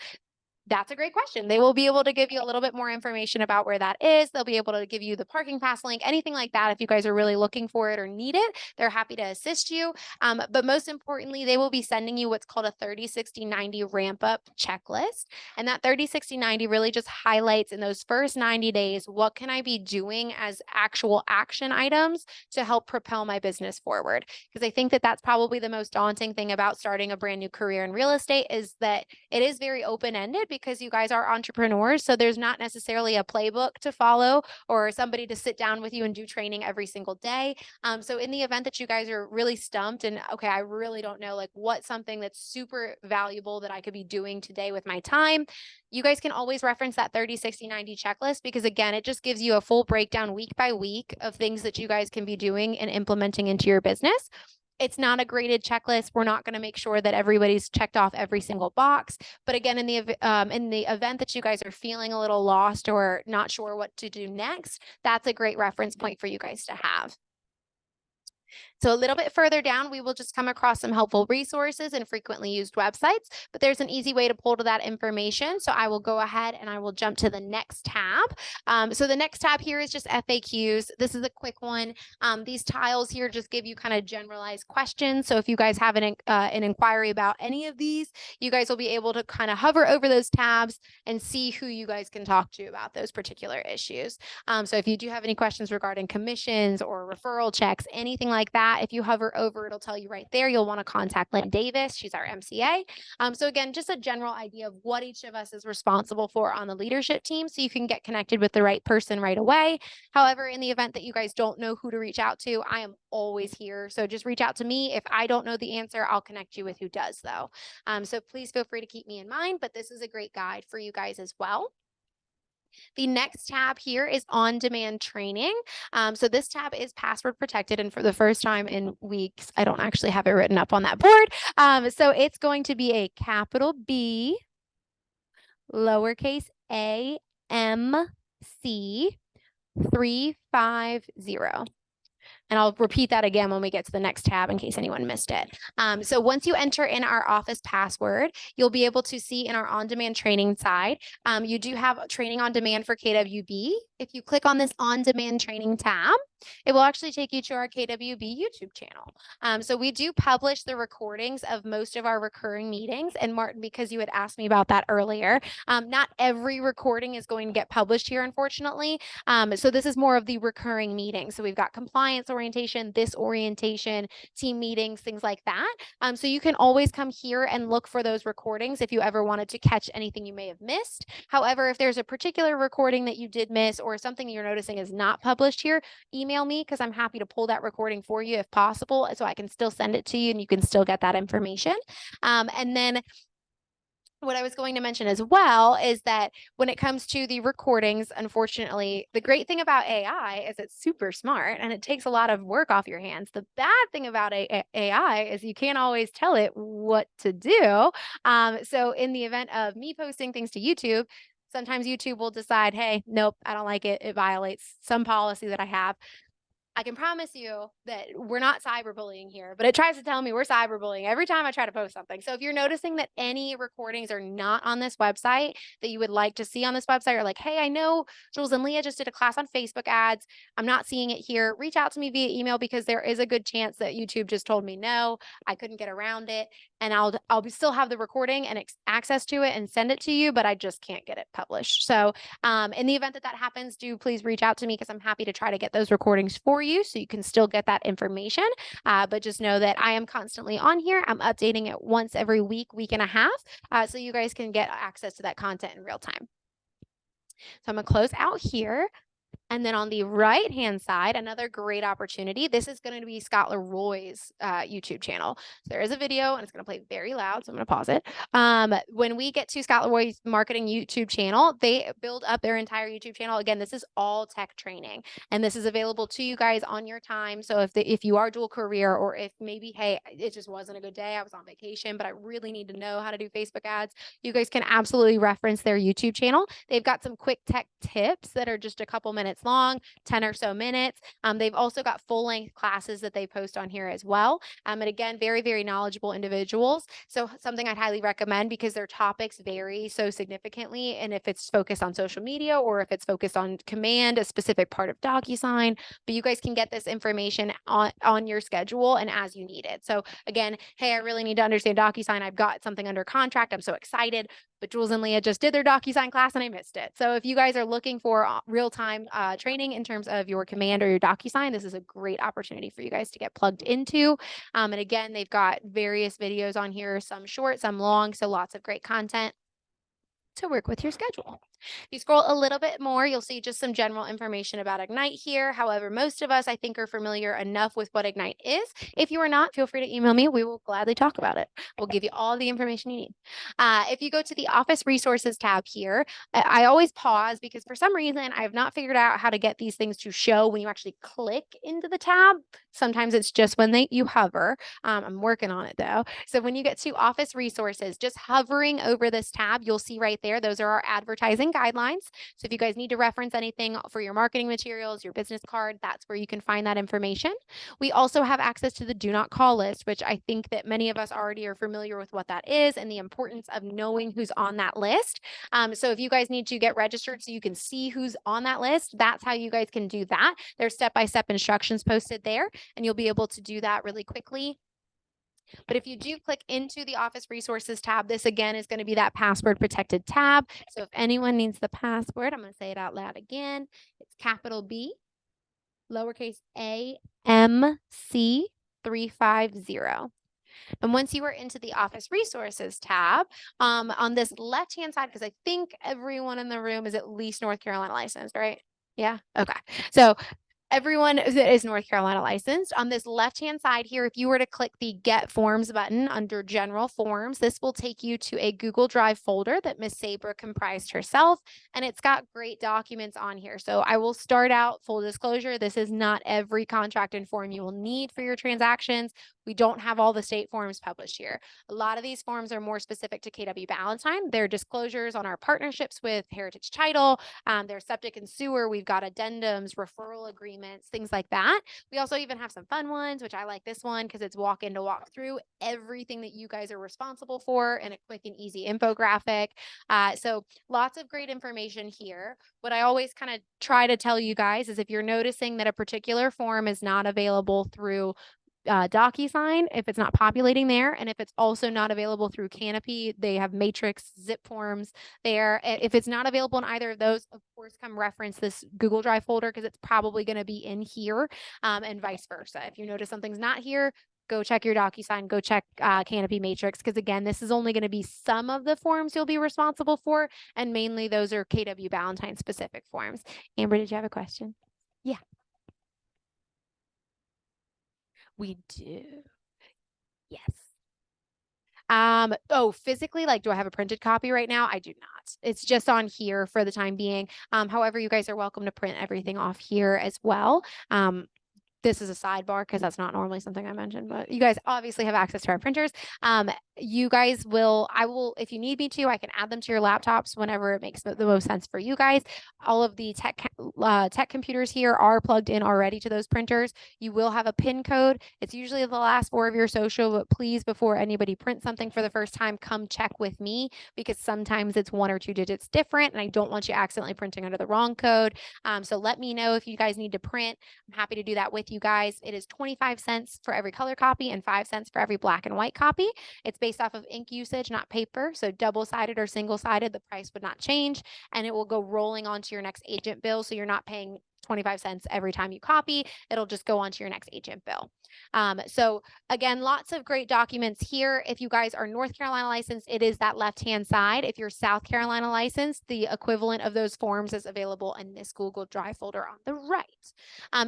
That's a great question. They will be able to give you a little bit more information about where that is. They'll be able to give you the parking pass link, anything like that. If you guys are really looking for it or need it, they're happy to assist you. But most importantly, they will be sending you what's called a 30, 60, 90 ramp up checklist. And that 30, 60, 90 really just highlights in those first 90 days, what can I be doing as actual action items to help propel my business forward? Because I think that that's probably the most daunting thing about starting a brand new career in real estate is that it is very open-ended because you guys are entrepreneurs. So there's not necessarily a playbook to follow or somebody to sit down with you and do training every single day. So in the event that you guys are really stumped and, okay, I really don't know like what's something that's super valuable that I could be doing today with my time, you guys can always reference that 30, 60, 90 checklist because again, it just gives you a full breakdown week by week of things that you guys can be doing and implementing into your business. It's not a graded checklist. We're not going to make sure that everybody's checked off every single box. But again, in the event that you guys are feeling a little lost or not sure what to do next, that's a great reference point for you guys to have. So a little bit further down, we will just come across some helpful resources and frequently used websites, but there's an easy way to pull to that information. So I will go ahead and I will jump to the next tab. So the next tab here is just FAQs. This is a quick one. These tiles here just give you kind of generalized questions. So if you guys have an inquiry about any of these, you guys will be able to kind of hover over those tabs and see who you guys can talk to about those particular issues. So if you do have any questions regarding commissions or referral checks, anything like that, if you hover over, it'll tell you right there. You'll want to contact Lynn Davis. She's our MCA. So again, just a general idea of what each of us is responsible for on the leadership team, so you can get connected with the right person right away. However, in the event that you guys don't know who to reach out to, I am always here. So just reach out to me. If I don't know the answer, I'll connect you with who does, though. So please feel free to keep me in mind, but this is a great guide for you guys as well. The next tab here is on-demand training. So this tab is password protected, and for the first time in weeks, I don't actually have it written up on that board. So it's going to be a capital B, lowercase a, m, c, 350. And I'll repeat that again when we get to the next tab in case anyone missed it. So once you enter in our office password, you'll be able to see in our on-demand training side, you do have training on demand for KWB. If you click on this on-demand training tab, it will actually take you to our KWB YouTube channel. So we do publish the recordings of most of our recurring meetings. And Martin, because you had asked me about that earlier, not every recording is going to get published here, unfortunately. So this is more of the recurring meetings. So we've got compliance orientation, this orientation, team meetings, things like that. So you can always come here and look for those recordings if you ever wanted to catch anything you may have missed. However, if there's a particular recording that you did miss or something you're noticing is not published here, email me, because I'm happy to pull that recording for you if possible, so I can still send it to you and you can still get that information. And then what I was going to mention as well is that when it comes to the recordings, unfortunately, the great thing about AI is it's super smart and it takes a lot of work off your hands. The bad thing about AI is you can't always tell it what to do. So in the event of me posting things to YouTube, sometimes YouTube will decide, hey, nope, I don't like it. It violates some policy that I have. I can promise you that we're not cyberbullying here, but it tries to tell me we're cyberbullying every time I try to post something. So if you're noticing that any recordings are not on this website that you would like to see on this website, or like, hey, I know Jules and Leah just did a class on Facebook ads, I'm not seeing it here, reach out to me via email, because there is a good chance that YouTube just told me no, I couldn't get around it, and I'll still have the recording and access to it and send it to you, but I just can't get it published. So in the event that that happens, do please reach out to me, because I'm happy to try to get those recordings for you so you can still get that information. But just know that I am constantly on here. I'm updating it once every week and a half, so you guys can get access to that content in real time. So I'm going to close out here. And then on the right-hand side, another great opportunity. This is going to be Scott Leroy's YouTube channel. So there is a video, and it's going to play very loud, so I'm going to pause it. When we get to Scott Leroy's marketing YouTube channel, they build up their entire YouTube channel. Again, this is all tech training, and this is available to you guys on your time. So if you are dual career, or if maybe, hey, it just wasn't a good day, I was on vacation, but I really need to know how to do Facebook ads, you guys can absolutely reference their YouTube channel. They've got some quick tech tips that are just a couple minutes long, 10 or so minutes. They've also got full-length classes that they post on here as well. And again, very, very knowledgeable individuals. So something I'd highly recommend, because their topics vary so significantly. And if it's focused on social media, or if it's focused on command, a specific part of DocuSign, but you guys can get this information on your schedule and as you need it. So again, hey, I really need to understand DocuSign. I've got something under contract. I'm so excited, but Jules and Leah just did their DocuSign class and I missed it. So if you guys are looking for real-time training in terms of your command or your DocuSign, this is a great opportunity for you guys to get plugged into. And again, they've got various videos on here, some short, some long, so lots of great content to work with your schedule. If you scroll a little bit more, you'll see just some general information about Ignite here. However, most of us, I think, are familiar enough with what Ignite is. If you are not, feel free to email me. We will gladly talk about it. We'll give you all the information you need. If you go to the Office Resources tab here, I always pause, because for some reason, I have not figured out how to get these things to show when you actually click into the tab. Sometimes it's just when you hover. I'm working on it, though. So when you get to Office Resources, just hovering over this tab, you'll see right there, those are our advertising marketing guidelines. So if you guys need to reference anything for your marketing materials, your business card, that's where you can find that information. We also have access to the do not call list, which I think that many of us already are familiar with what that is and the importance of knowing who's on that list. So if you guys need to get registered so you can see who's on that list, that's how you guys can do that. There's step-by-step instructions posted there, and you'll be able to do that really quickly. But if you do click into the Office Resources tab, this again is going to be that password protected tab. So if anyone needs the password, I'm going to say it out loud again. It's capital B, lowercase a, M, C, 350. And once you are into the Office Resources tab, on this left-hand side, because I think everyone in the room is at least North Carolina licensed, right? Yeah. Okay. So everyone that is North Carolina licensed, on this left-hand side here, if you were to click the Get Forms button under General Forms, this will take you to a Google Drive folder that Miss Sabra comprised herself, and it's got great documents on here. So I will start out, full disclosure, this is not every contract and form you will need for your transactions. We don't have all the state forms published here. A lot of these forms are more specific to KW Ballantine. They're disclosures on our partnerships with Heritage Title. There's septic and sewer. We've got addendums, referral agreements, things like that. We also even have some fun ones, which I like this one because it's walk in to walk through everything that you guys are responsible for in a quick and easy infographic. So lots of great information here. What I always kind of try to tell you guys is if you're noticing that a particular form is not available through DocuSign, if it's not populating there, and if it's also not available through Canopy, they have matrix zip forms there. If it's not available in either of those, of course, come reference this Google Drive folder because it's probably going to be in here, and vice versa. If you notice something's not here, go check your DocuSign, go check Canopy Matrix, because again, this is only going to be some of the forms you'll be responsible for, and mainly those are KW Ballantine specific forms. Amber, did you have a question? Yeah. We do. Yes. Oh, physically, like, do I have a printed copy right now? I do not. It's just on here for the time being. However, you guys are welcome to print everything off here as well. This is a sidebar because that's not normally something I mentioned, but you guys obviously have access to our printers. You guys I will, if you need me to, I can add them to your laptops whenever it makes the most sense for you guys. All of the tech computers here are plugged in already to those printers. You will have a PIN code. It's usually the last 4 of your social, but please, before anybody prints something for the first time, come check with me because sometimes it's 1 or 2 digits different and I don't want you accidentally printing under the wrong code. So let me know if you guys need to print. I'm happy to do that with you guys. It is 25 cents for every color copy and 5 cents for every black and white copy. It's based off of ink usage, not paper. So double-sided or single-sided, the price would not change, and it will go rolling onto your next agent bill. So you're not paying 25 cents every time you copy. It'll just go onto your next agent bill. So again, lots of great documents here. If you guys are North Carolina licensed, it is that left-hand side. If you're South Carolina licensed, the equivalent of those forms is available in this Google Drive folder on the right.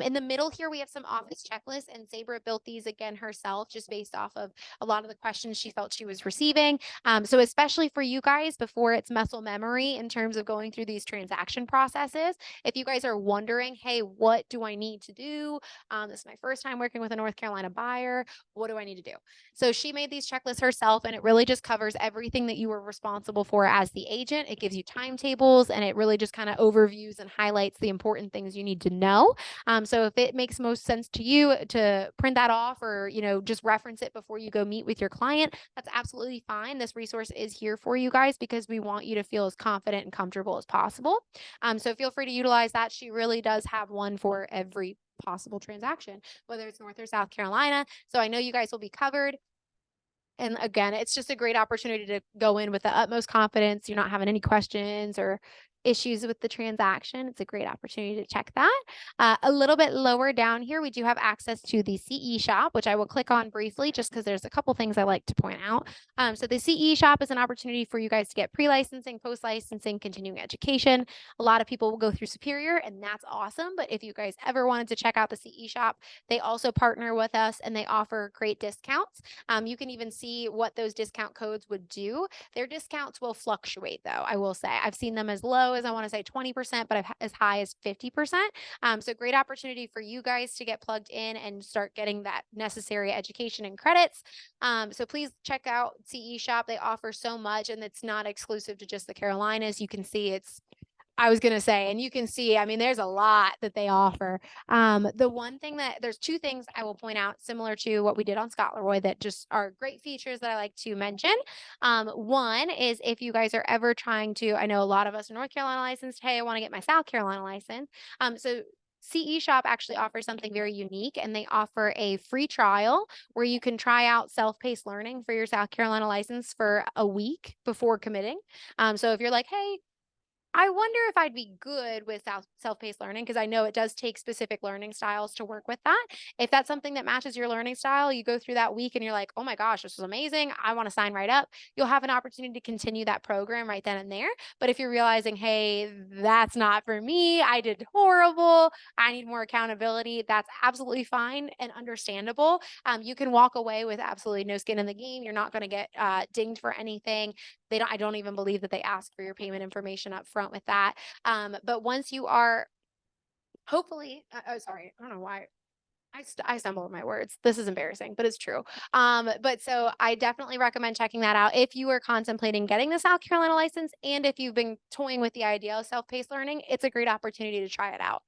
In the middle here, we have some office checklists, and Sabra built these again herself, just based off of a lot of the questions she felt she was receiving. So especially for you guys, before it's muscle memory in terms of going through these transaction processes, if you guys are wondering, hey, what do I need to do? This is my first time working with a North Carolina buyer. What do I need to do? So she made these checklists herself, and it really just covers everything that you were responsible for as the agent. It gives you timetables, and it really just kind of overviews and highlights the important things you need to know. So if it makes most sense to you to print that off or, just reference it before you go meet with your client, that's absolutely fine. This resource is here for you guys because we want you to feel as confident and comfortable as possible. So feel free to utilize that. She really does have one for every possible transaction, whether it's North or South Carolina. So I know you guys will be covered. And again, it's just a great opportunity to go in with the utmost confidence. You're not having any questions or issues with the transaction. It's a great opportunity to check that. A little bit lower down here, we do have access to the CE shop, which I will click on briefly just because there's a couple things I like to point out. So the CE shop is an opportunity for you guys to get pre-licensing, post-licensing, continuing education. A lot of people will go through Superior, and that's awesome. But if you guys ever wanted to check out the CE shop, they also partner with us and they offer great discounts. You can even see what those discount codes would do. Their discounts will fluctuate, though, I will say. I've seen them as low as, I want to say, 20%, but as high as 50%. So great opportunity for you guys to get plugged in and start getting that necessary education and credits. So please check out CE Shop. They offer so much, and it's not exclusive to just the Carolinas. You can see it's I was going to say, and you can see, I mean, there's a lot that they offer. The one thing there's two things I will point out similar to what we did on Scott Leroy that just are great features that I like to mention. One is if you guys are ever trying to, I know a lot of us are North Carolina licensed. Hey, I want to get my South Carolina license. So CE Shop actually offers something very unique, and they offer a free trial where you can try out self-paced learning for your South Carolina license for a week before committing. So if you're like, hey, I wonder if I'd be good with self-paced learning, because I know it does take specific learning styles to work with that. If that's something that matches your learning style, you go through that week and you're like, oh my gosh, this is amazing. I want to sign right up. You'll have an opportunity to continue that program right then and there. But if you're realizing, hey, that's not for me, I did horrible, I need more accountability, that's absolutely fine and understandable. You can walk away with absolutely no skin in the game. You're not going to get dinged for anything. I don't even believe that they ask for your payment information up front with that. But once you are hopefully, sorry, I don't know why I stumble with my words. This is embarrassing, but it's true. But so I definitely recommend checking that out if you are contemplating getting the South Carolina license, and if you've been toying with the idea of self-paced learning, it's a great opportunity to try it out.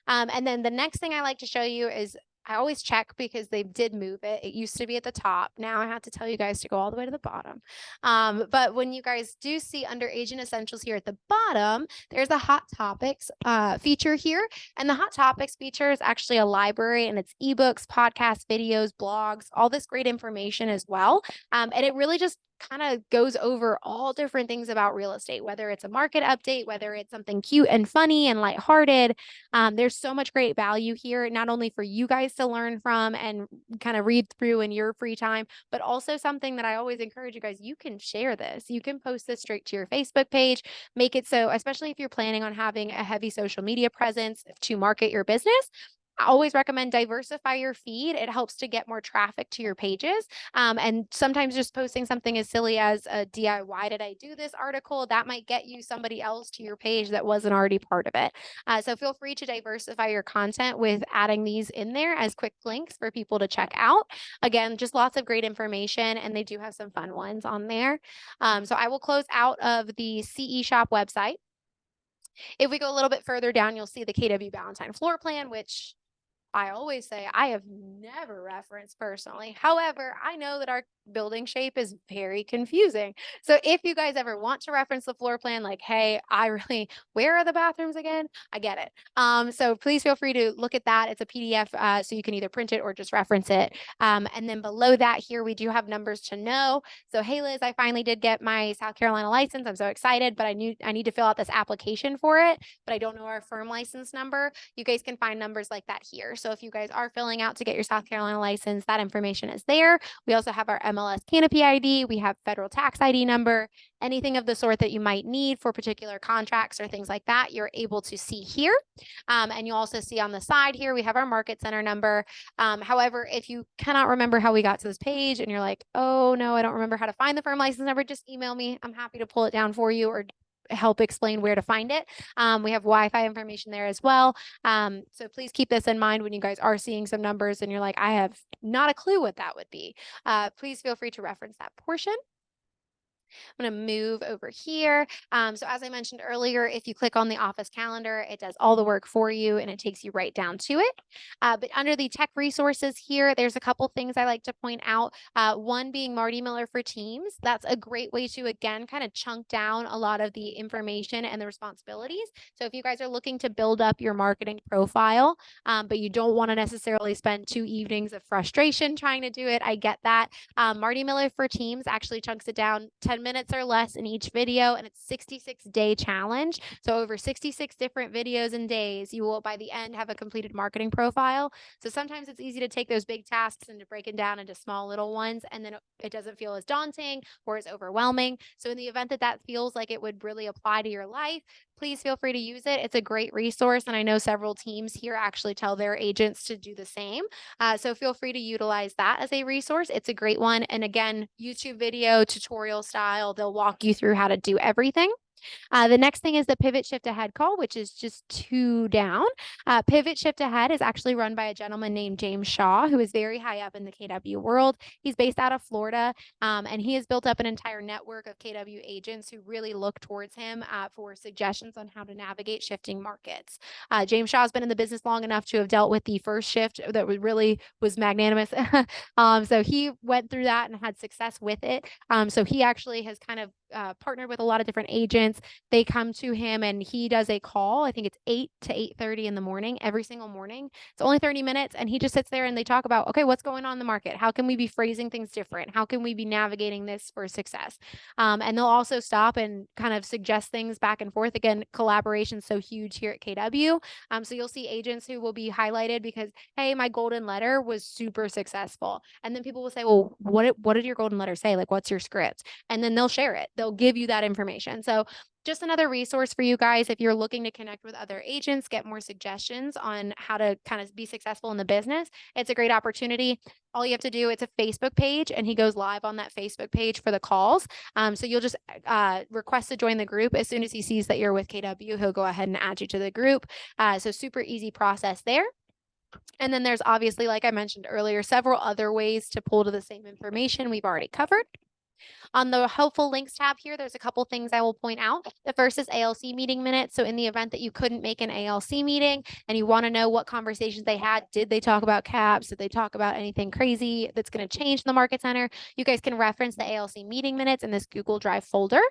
And then the next thing I like to show you is I always check because they did move it. It used to be at the top. Now I have to tell you guys to go all the way to the bottom. But when you guys do see under Agent Essentials here at the bottom, there's a Hot Topics feature here. And the Hot Topics feature is actually a library, and it's ebooks, podcasts, videos, blogs, all this great information as well. And it really just kind of goes over all different things about real estate, whether it's a market update, whether it's something cute and funny and lighthearted. There's so much great value here, not only for you guys to learn from and kind of read through in your free time, but also something that I always encourage you guys, you can share this. You can post this straight to your Facebook page, make it so, especially if you're planning on having a heavy social media presence to market your business. I always recommend diversify your feed. It helps to get more traffic to your pages. And sometimes just posting something as silly as a DIY did I do this article, that might get you somebody else to your page that wasn't already part of it. So feel free to diversify your content with adding these in there as quick links for people to check out. Again, just lots of great information, and they do have some fun ones on there. So I will close out of the CE Shop website. If we go a little bit further down, you'll see the KW Valentine floor plan, which I always say I have never referenced personally. However, I know that our building shape is very confusing. So if you guys ever want to reference the floor plan, like, hey, where are the bathrooms again? I get it. So please feel free to look at that. It's a PDF, so you can either print it or just reference it. And then below that here, we do have numbers to know. So, hey, Liz, I finally did get my South Carolina license. I'm so excited, but I need to fill out this application for it, but I don't know our firm license number. You guys can find numbers like that here. So if you guys are filling out to get your South Carolina license, that information is there. We also have our MLS Canopy ID. We have federal tax ID number, anything of the sort that you might need for particular contracts or things like that, you're able to see here. And you'll also see on the side here, we have our market center number. However, if you cannot remember how we got to this page and you're like, oh no, I don't remember how to find the firm license number, just email me. I'm happy to pull it down for you or help explain where to find it. We have Wi-Fi information there as well. So please keep this in mind when you guys are seeing some numbers and you're like, I have not a clue what that would be. Please feel free to reference that portion. I'm going to move over here. So as I mentioned earlier, if you click on the office calendar, it does all the work for you and it takes you right down to it. But under the tech resources here, there's a couple things I like to point out. One being Marty Miller for Teams. That's a great way to, again, kind of chunk down a lot of the information and the responsibilities. So if you guys are looking to build up your marketing profile, but you don't want to necessarily spend 2 evenings of frustration trying to do it, I get that. Marty Miller for Teams actually chunks it down 10 minutes or less in each video, and it's 66-day challenge. So over 66 different videos and days, you will by the end have a completed marketing profile. So sometimes it's easy to take those big tasks and to break it down into small little ones, and then it doesn't feel as daunting or as overwhelming. So in the event that that feels like it would really apply to your life, please feel free to use it. It's a great resource, and I know several teams here actually tell their agents to do the same. So feel free to utilize that as a resource. It's a great one. And again, YouTube video tutorial style, they'll walk you through how to do everything. The next thing is the Pivot Shift Ahead call, which is just 2 down. Pivot Shift Ahead is actually run by a gentleman named James Shaw, who is very high up in the KW world. He's based out of Florida, and he has built up an entire network of KW agents who really look towards him for suggestions on how to navigate shifting markets. James Shaw has been in the business long enough to have dealt with the first shift that really was magnanimous. So he went through that and had success with it. So he actually has kind of partnered with a lot of different agents. They come to him and he does a call. I think it's 8 to 8:30 in the morning, every single morning. It's only 30 minutes. And he just sits there and they talk about, okay, what's going on in the market? How can we be phrasing things different? How can we be navigating this for success? And they'll also stop and kind of suggest things back and forth. Again, collaboration is so huge here at KW. So you'll see agents who will be highlighted because, hey, my golden letter was super successful. And then people will say, well, what did your golden letter say? Like, what's your script? And then they'll share it. They'll give you that information. So just another resource for you guys if you're looking to connect with other agents, get more suggestions on how to kind of be successful in the business. It's a great opportunity. All you have to do, it's a Facebook page, and he goes live on that Facebook page for the calls. So you'll just request to join the group. As soon as he sees that you're with KW, he'll go ahead and add you to the group. So super easy process there. And then there's obviously, like I mentioned earlier, several other ways to pull to the same information we've already covered. On the helpful links tab here, there's a couple things I will point out. The first is ALC meeting minutes. So in the event that you couldn't make an ALC meeting and you want to know what conversations they had, did they talk about caps? Did they talk about anything crazy that's going to change in the market center? You guys can reference the ALC meeting minutes in this Google Drive folder.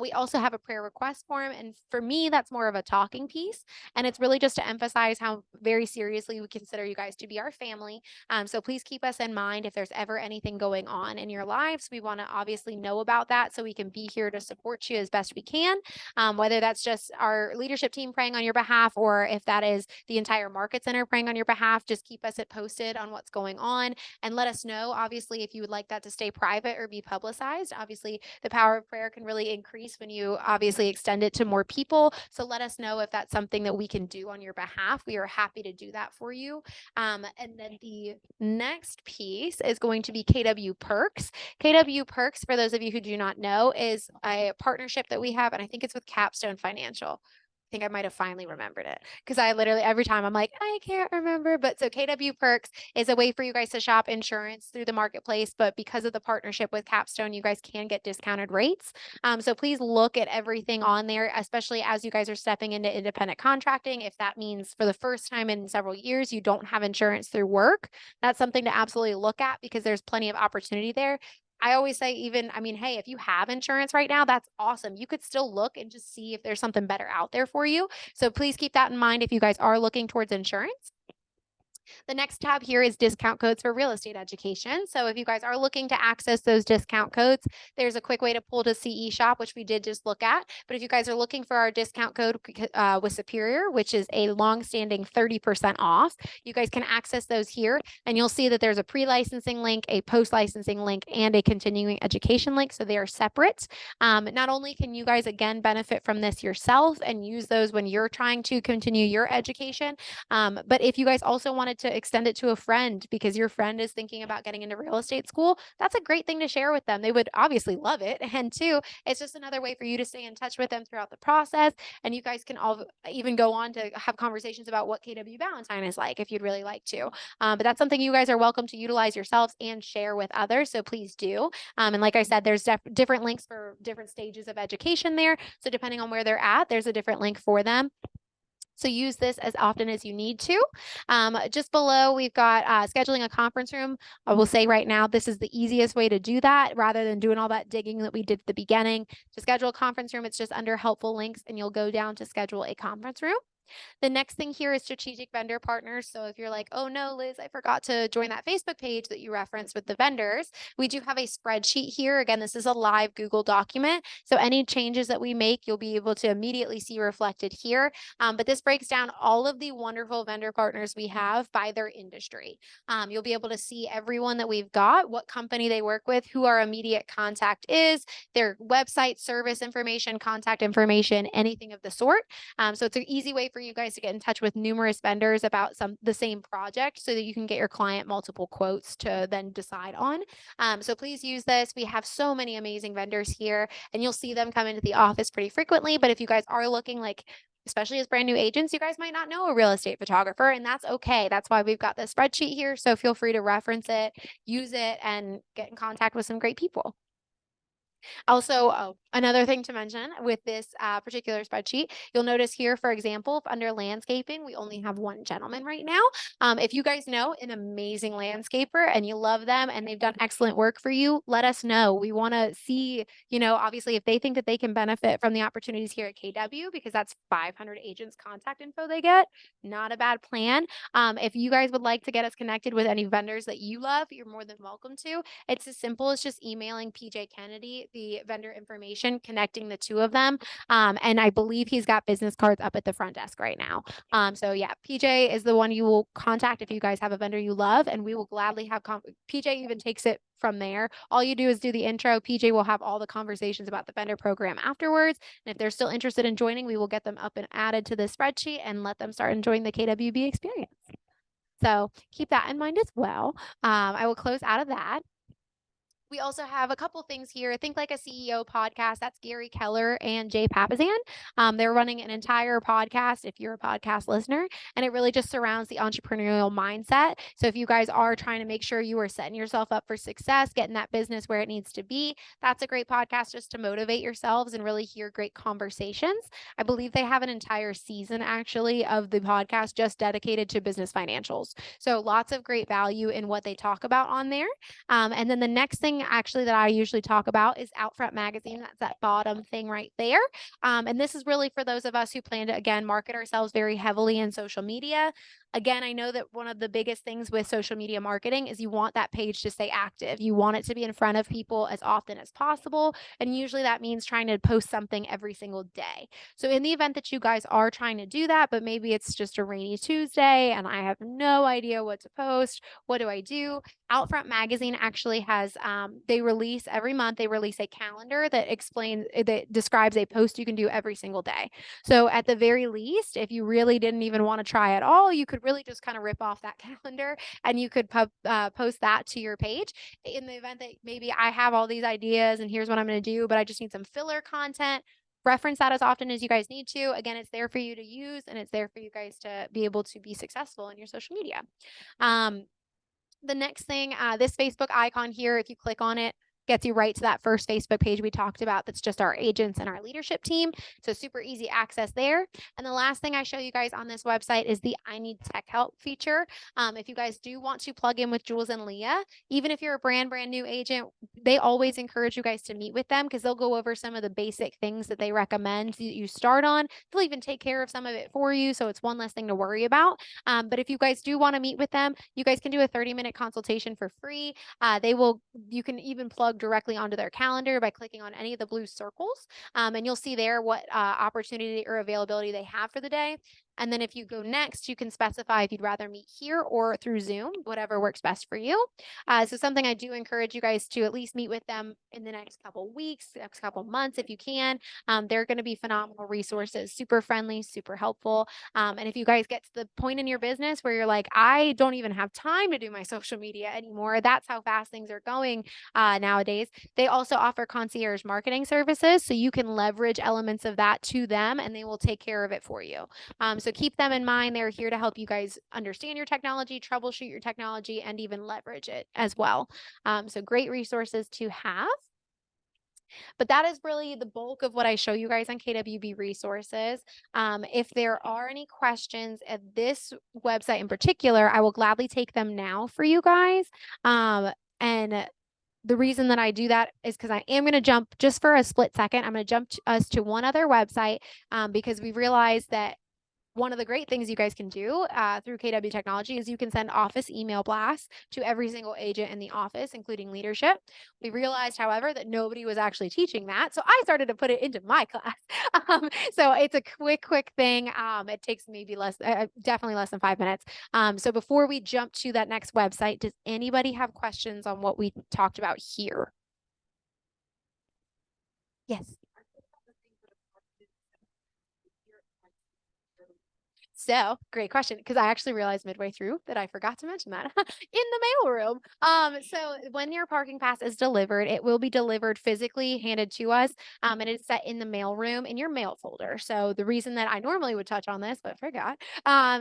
We also have a prayer request form. And for me, that's more of a talking piece. And it's really just to emphasize how very seriously we consider you guys to be our family. So please keep us in mind if there's ever anything going on in your lives. We want to obviously know about that so we can be here to support you as best we can, whether that's just our leadership team praying on your behalf or if that is the entire market center praying on your behalf. Just keep us posted on what's going on and let us know, obviously, if you would like that to stay private or be publicized. Obviously, the power of prayer can really increase when you obviously extend it to more people. So let us know if that's something that we can do on your behalf. We are happy to do that for you. And then the next piece is going to be KW Perks. KW Perks, for those of you who do not know, is a partnership that we have, and I think it's with Capstone Financial. I think I might have finally remembered it because I literally every time I'm like, I can't remember. But so KW Perks is a way for you guys to shop insurance through the marketplace. But because of the partnership with Capstone, you guys can get discounted rates. So please look at everything on there, especially as you guys are stepping into independent contracting. If that means for the first time in several years, you don't have insurance through work, that's something to absolutely look at because there's plenty of opportunity there. I always say hey, if you have insurance right now, that's awesome. You could still look and just see if there's something better out there for you. So please keep that in mind if you guys are looking towards insurance. The next tab here is discount codes for real estate education. So if you guys are looking to access those discount codes, there's a quick way to pull to CE Shop, which we did just look at. But if you guys are looking for our discount code with Superior, which is a long-standing 30% off, you guys can access those here. And you'll see that there's a pre-licensing link, a post-licensing link, and a continuing education link. So they are separate. Not only can you guys, again, benefit from this yourself and use those when you're trying to continue your education, but if you guys also wanted to extend it to a friend because your friend is thinking about getting into real estate school, that's a great thing to share with them. They would obviously love it. And two, it's just another way for you to stay in touch with them throughout the process. And you guys can all even go on to have conversations about what KW Valentine is like if you'd really like to. But that's something you guys are welcome to utilize yourselves and share with others. So please do. And like I said, there's different links for different stages of education there. So depending on where they're at, there's a different link for them. So use this as often as you need to. Just below, we've got scheduling a conference room. I will say right now, this is the easiest way to do that rather than doing all that digging that we did at the beginning. To schedule a conference room, it's just under helpful links and you'll go down to schedule a conference room. The next thing here is strategic vendor partners. So if you're like, oh no, Liz, I forgot to join that Facebook page that you referenced with the vendors, we do have a spreadsheet here. Again, this is a live Google document. So any changes that we make, you'll be able to immediately see reflected here. But this breaks down all of the wonderful vendor partners we have by their industry. You'll be able to see everyone that we've got, what company they work with, who our immediate contact is, their website, service information, contact information, anything of the sort. So it's an easy way for for you guys to get in touch with numerous vendors about the same project so that you can get your client multiple quotes to then decide on. So please use this. We have so many amazing vendors here, and you'll see them come into the office pretty frequently. But if you guys are looking like, especially as brand new agents, you guys might not know a real estate photographer, and that's okay. That's why we've got this spreadsheet here. So feel free to reference it, use it, and get in contact with some great people. Also, another thing to mention with this particular spreadsheet, you'll notice here, for example, under landscaping, we only have one gentleman right now. If you guys know an amazing landscaper and you love them and they've done excellent work for you, let us know. We want to see, obviously if they think that they can benefit from the opportunities here at KW, because that's 500 agents contact info they get, not a bad plan. If you guys would like to get us connected with any vendors that you love, you're more than welcome to. It's as simple as just emailing PJ Kennedy the vendor information, connecting the two of them. And I believe he's got business cards up at the front desk right now. So yeah, PJ is the one you will contact if you guys have a vendor you love, and we will gladly have PJ even takes it from there. All you do is do the intro. PJ will have all the conversations about the vendor program afterwards. And if they're still interested in joining, we will get them up and added to the spreadsheet and let them start enjoying the KWB experience. So keep that in mind as well. I will close out of that. We also have a couple things here. Think Like a CEO podcast. That's Gary Keller and Jay Papasan. They're running an entire podcast if you're a podcast listener, and it really just surrounds the entrepreneurial mindset. So if you guys are trying to make sure you are setting yourself up for success, getting that business where it needs to be, that's a great podcast just to motivate yourselves and really hear great conversations. I believe they have an entire season actually of the podcast just dedicated to business financials. So lots of great value in what they talk about on there. And then the next thing actually that I usually talk about is Outfront Magazine. That's that bottom thing right there. And this is really for those of us who plan to, again, market ourselves very heavily in social media. Again, I know that one of the biggest things with social media marketing is you want that page to stay active. You want it to be in front of people as often as possible. And usually that means trying to post something every single day. So in the event that you guys are trying to do that, but maybe it's just a rainy Tuesday and I have no idea what to post, what do I do? Outfront Magazine actually has, they release every month, they release a calendar that describes a post you can do every single day. So at the very least, if you really didn't even want to try at all, you could really just kind of rip off that calendar and you could post that to your page. In the event that maybe I have all these ideas and here's what I'm going to do, but I just need some filler content, reference that as often as you guys need to. Again, it's there for you to use and it's there for you guys to be able to be successful in your social media. The next thing, this Facebook icon here, if you click on it, gets you right to that first Facebook page we talked about. That's just our agents and our leadership team. So super easy access there. And the last thing I show you guys on this website is the I Need Tech Help feature. If you guys do want to plug in with Jules and Leah, even if you're a brand new agent, they always encourage you guys to meet with them because they'll go over some of the basic things that they recommend that you start on. They'll even take care of some of it for you. So it's one less thing to worry about. But if you guys do want to meet with them, you guys can do a 30-minute consultation for free. You can even plug directly onto their calendar by clicking on any of the blue circles. And you'll see there what opportunity or availability they have for the day. And then if you go next, you can specify if you'd rather meet here or through Zoom, whatever works best for you. So something I do encourage you guys to at least meet with them in the next couple weeks, next couple months, if you can. They're going to be phenomenal resources, super friendly, super helpful. And if you guys get to the point in your business where you're like, I don't even have time to do my social media anymore, that's how fast things are going nowadays. They also offer concierge marketing services, so you can leverage elements of that to them and they will take care of it for you. So keep them in mind. They're here to help you guys understand your technology, troubleshoot your technology, and even leverage it as well. So great resources to have. But that is really the bulk of what I show you guys on KWB resources. If there are any questions at this website in particular, I will gladly take them now for you guys. And the reason that I do that is because I am going to jump just for a split second. I'm going to jump us to one other website because we realized that one of the great things you guys can do through KW Technology is you can send office email blasts to every single agent in the office, including leadership. We realized, however, that nobody was actually teaching that. So I started to put it into my class. So it's a quick thing. It takes maybe definitely less than 5 minutes. So before we jump to that next website, does anybody have questions on what we talked about here? Yes. So great question, because I actually realized midway through that I forgot to mention that in the mail room. So when your parking pass is delivered, it will be delivered physically, handed to us, and it's set in the mail room in your mail folder. So the reason that I normally would touch on this, but forgot,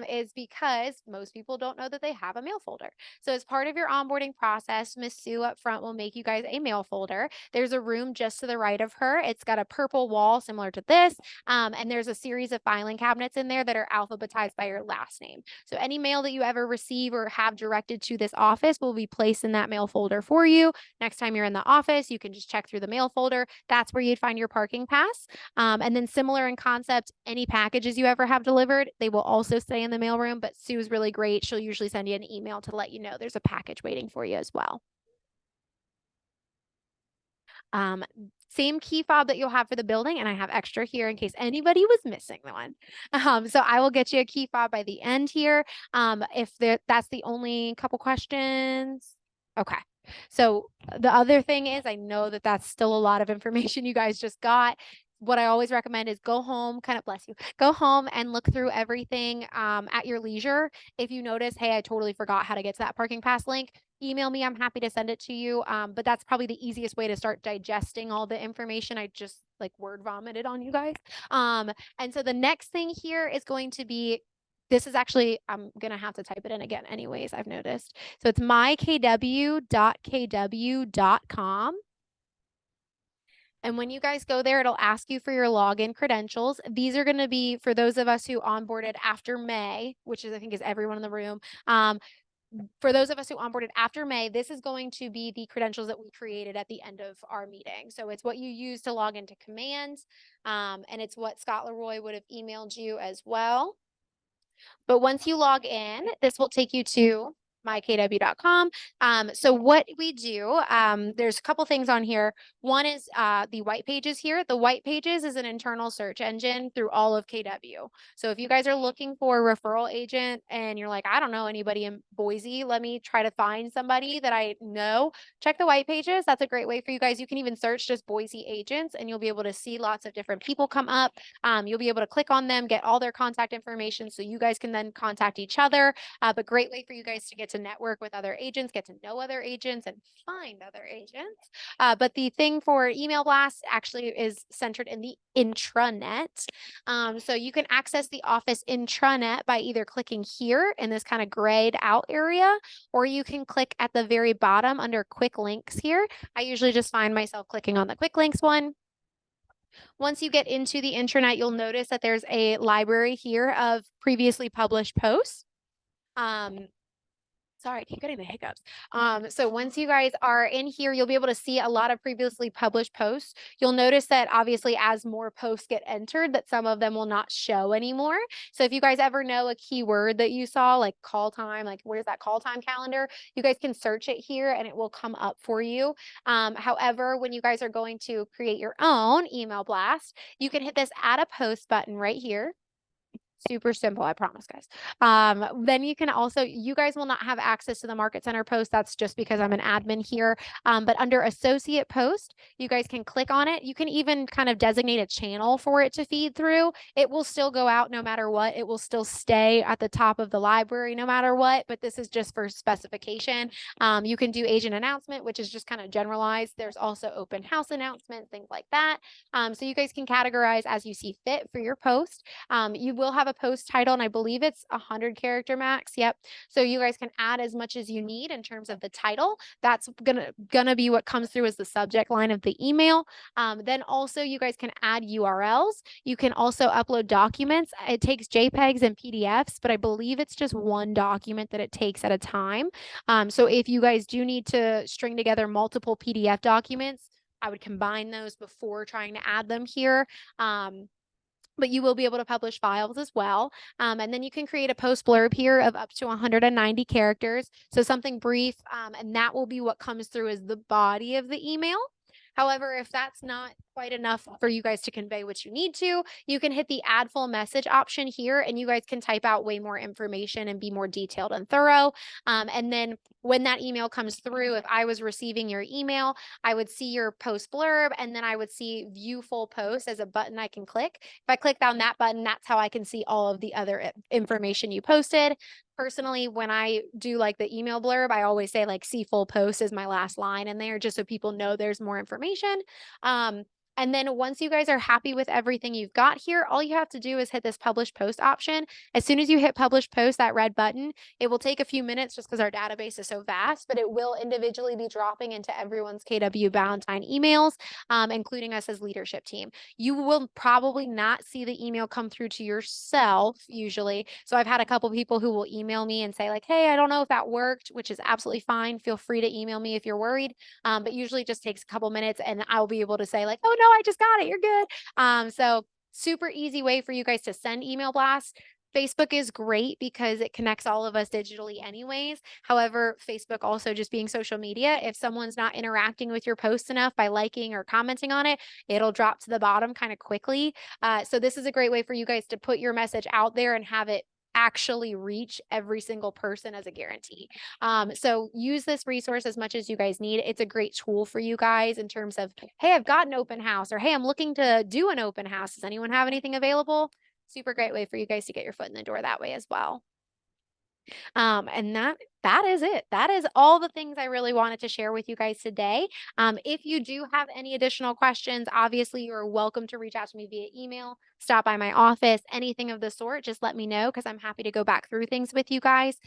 is because most people don't know that they have a mail folder. So as part of your onboarding process, Miss Sue up front will make you guys a mail folder. There's a room just to the right of her. It's got a purple wall similar to this. And there's a series of filing cabinets in there that are alphabetized by your last name. So any mail that you ever receive or have directed to this office will be placed in that mail folder for you. Next time you're in the office, you can just check through the mail folder. That's where you'd find your parking pass. And then similar in concept, any packages you ever have delivered, they will also stay in the mail room, but Sue's really great. She'll usually send you an email to let you know there's a package waiting for you as well. Same key fob that you'll have for the building, and I have extra here in case anybody was missing one. So I will get you a key fob by the end here. If that's the only couple questions. Okay. So the other thing is, I know that that's still a lot of information you guys just got. What I always recommend is go home, kind of bless you, go home and look through everything at your leisure. If you notice, hey, I totally forgot how to get to that parking pass link, email me. I'm happy to send it to you. But that's probably the easiest way to start digesting all the information I just like word vomited on you guys. And so the next thing here is going to be, this is actually, I'm going to have to type it in again anyways, I've noticed. So it's mykw.kw.com. And when you guys go there, it'll ask you for your login credentials. These are going to be for those of us who onboarded after May, which is, I think, is everyone in the room. For those of us who onboarded after May, this is going to be the credentials that we created at the end of our meeting. So it's what you use to log into commands, and it's what Scott Leroy would have emailed you as well. But once you log in, this will take you to mykw.com. So what we do, there's a couple things on here. One is the white pages here. The white pages is an internal search engine through all of KW. So if you guys are looking for a referral agent and you're like, I don't know anybody in Boise, let me try to find somebody that I know, check the white pages. That's a great way for you guys. You can even search just Boise agents and you'll be able to see lots of different people come up. You'll be able to click on them, get all their contact information so you guys can then contact each other. But great way for you guys to get to network with other agents, get to know other agents, and find other agents. But the thing for email blasts actually is centered in the intranet. So you can access the office intranet by either clicking here in this kind of grayed out area, or you can click at the very bottom under quick links here. I usually just find myself clicking on the quick links one. Once you get into the intranet, you'll notice that there's a library here of previously published posts. Sorry, I keep getting the hiccups. So once you guys are in here, you'll be able to see a lot of previously published posts. You'll notice that obviously as more posts get entered, that some of them will not show anymore. So if you guys ever know a keyword that you saw, like call time, like where's that call time calendar, you guys can search it here and it will come up for you. However, when you guys are going to create your own email blast, you can hit this add a post button right here. Super simple, I promise, guys. Then you can also, you guys will not have access to the Market Center post. That's just because I'm an admin here. But under associate post, you guys can click on it. You can even kind of designate a channel for it to feed through. It will still go out no matter what. It will still stay at the top of the library no matter what, but this is just for specification. You can do agent announcement, which is just kind of generalized. There's also open house announcement, things like that. So you guys can categorize as you see fit for your post. You will have a post title, and I believe it's 100 character max. Yep. So you guys can add as much as you need in terms of the title. That's gonna be what comes through as the subject line of the email. Then also you guys can add URLs. You can also upload documents. It takes JPEGs and PDFs, but I believe it's just one document that it takes at a time. So if you guys do need to string together multiple PDF documents, I would combine those before trying to add them here. But you will be able to publish files as well. And then you can create a post blurb here of up to 190 characters. So something brief, and that will be what comes through as the body of the email. However, if that's not quite enough for you guys to convey what you need to, you can hit the add full message option here and you guys can type out way more information and be more detailed and thorough. And then when that email comes through, if I was receiving your email, I would see your post blurb and then I would see view full post as a button I can click. If I click on that button, that's how I can see all of the other information you posted. Personally, when I do like the email blurb, I always say like see full post is my last line in there just so people know there's more information. And then once you guys are happy with everything you've got here, all you have to do is hit this publish post option. As soon as you hit publish post, that red button, it will take a few minutes just because our database is so vast, but it will individually be dropping into everyone's KW Valentine emails, including us as leadership team. You will probably not see the email come through to yourself usually. So I've had a couple people who will email me and say like, hey, I don't know if that worked, which is absolutely fine. Feel free to email me if you're worried. But usually it just takes a couple minutes and I'll be able to say like, oh no, I just got it. You're good. So super easy way for you guys to send email blasts. Facebook is great because it connects all of us digitally anyways. However, Facebook also just being social media, if someone's not interacting with your post enough by liking or commenting on it, it'll drop to the bottom kind of quickly. So this is a great way for you guys to put your message out there and have it actually reach every single person as a guarantee. So use this resource as much as you guys need. It's a great tool for you guys in terms of, hey, I've got an open house, or hey, I'm looking to do an open house. Does anyone have anything available? Super great way for you guys to get your foot in the door that way as well. And that is it. That is all the things I really wanted to share with you guys today. If you do have any additional questions, obviously you're welcome to reach out to me via email, stop by my office, anything of the sort, just let me know because I'm happy to go back through things with you guys.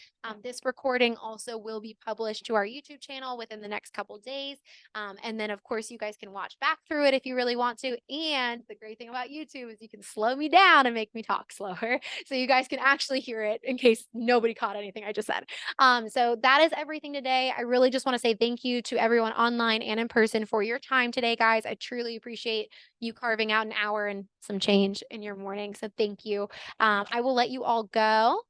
This recording also will be published to our YouTube channel within the next couple days. And then of course you guys can watch back through it if you really want to. And the great thing about YouTube is you can slow me down and make me talk slower. So you guys can actually hear it in case nobody caught anything I just said. So that is everything today. I really just want to say thank you to everyone online and in person for your time today, guys. I truly appreciate you carving out an hour and some change in your morning. So thank you. I will let you all go.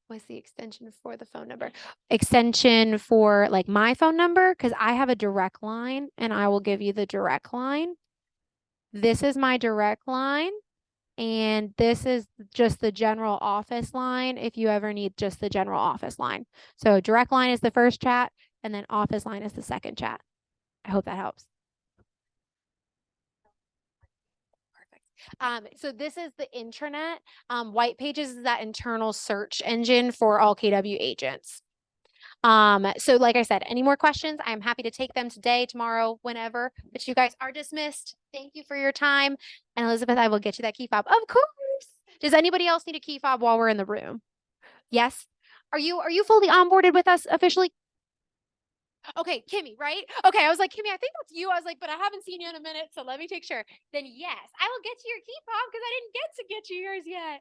What's the extension for the phone number? Extension for like my phone number, because I have a direct line and I will give you the direct line. This is my direct line. And this is just the general office line if you ever need just the general office line. So direct line is the first chat and then office line is the second chat. I hope that helps. Perfect. So this is the intranet. White Pages is that internal search engine for all KW agents. So like I said, any more questions? I am happy to take them today, tomorrow, whenever, but you guys are dismissed. Thank you for your time. And Elizabeth, I will get you that key fob. Of course. Does anybody else need a key fob while we're in the room? Yes. Are you fully onboarded with us officially? Okay, Kimmy, right? Okay, I was like, Kimmy, I think that's you. I was like, but I haven't seen you in a minute, so let me take sure. Then yes, I will get you your key fob because I didn't get to get you yours yet.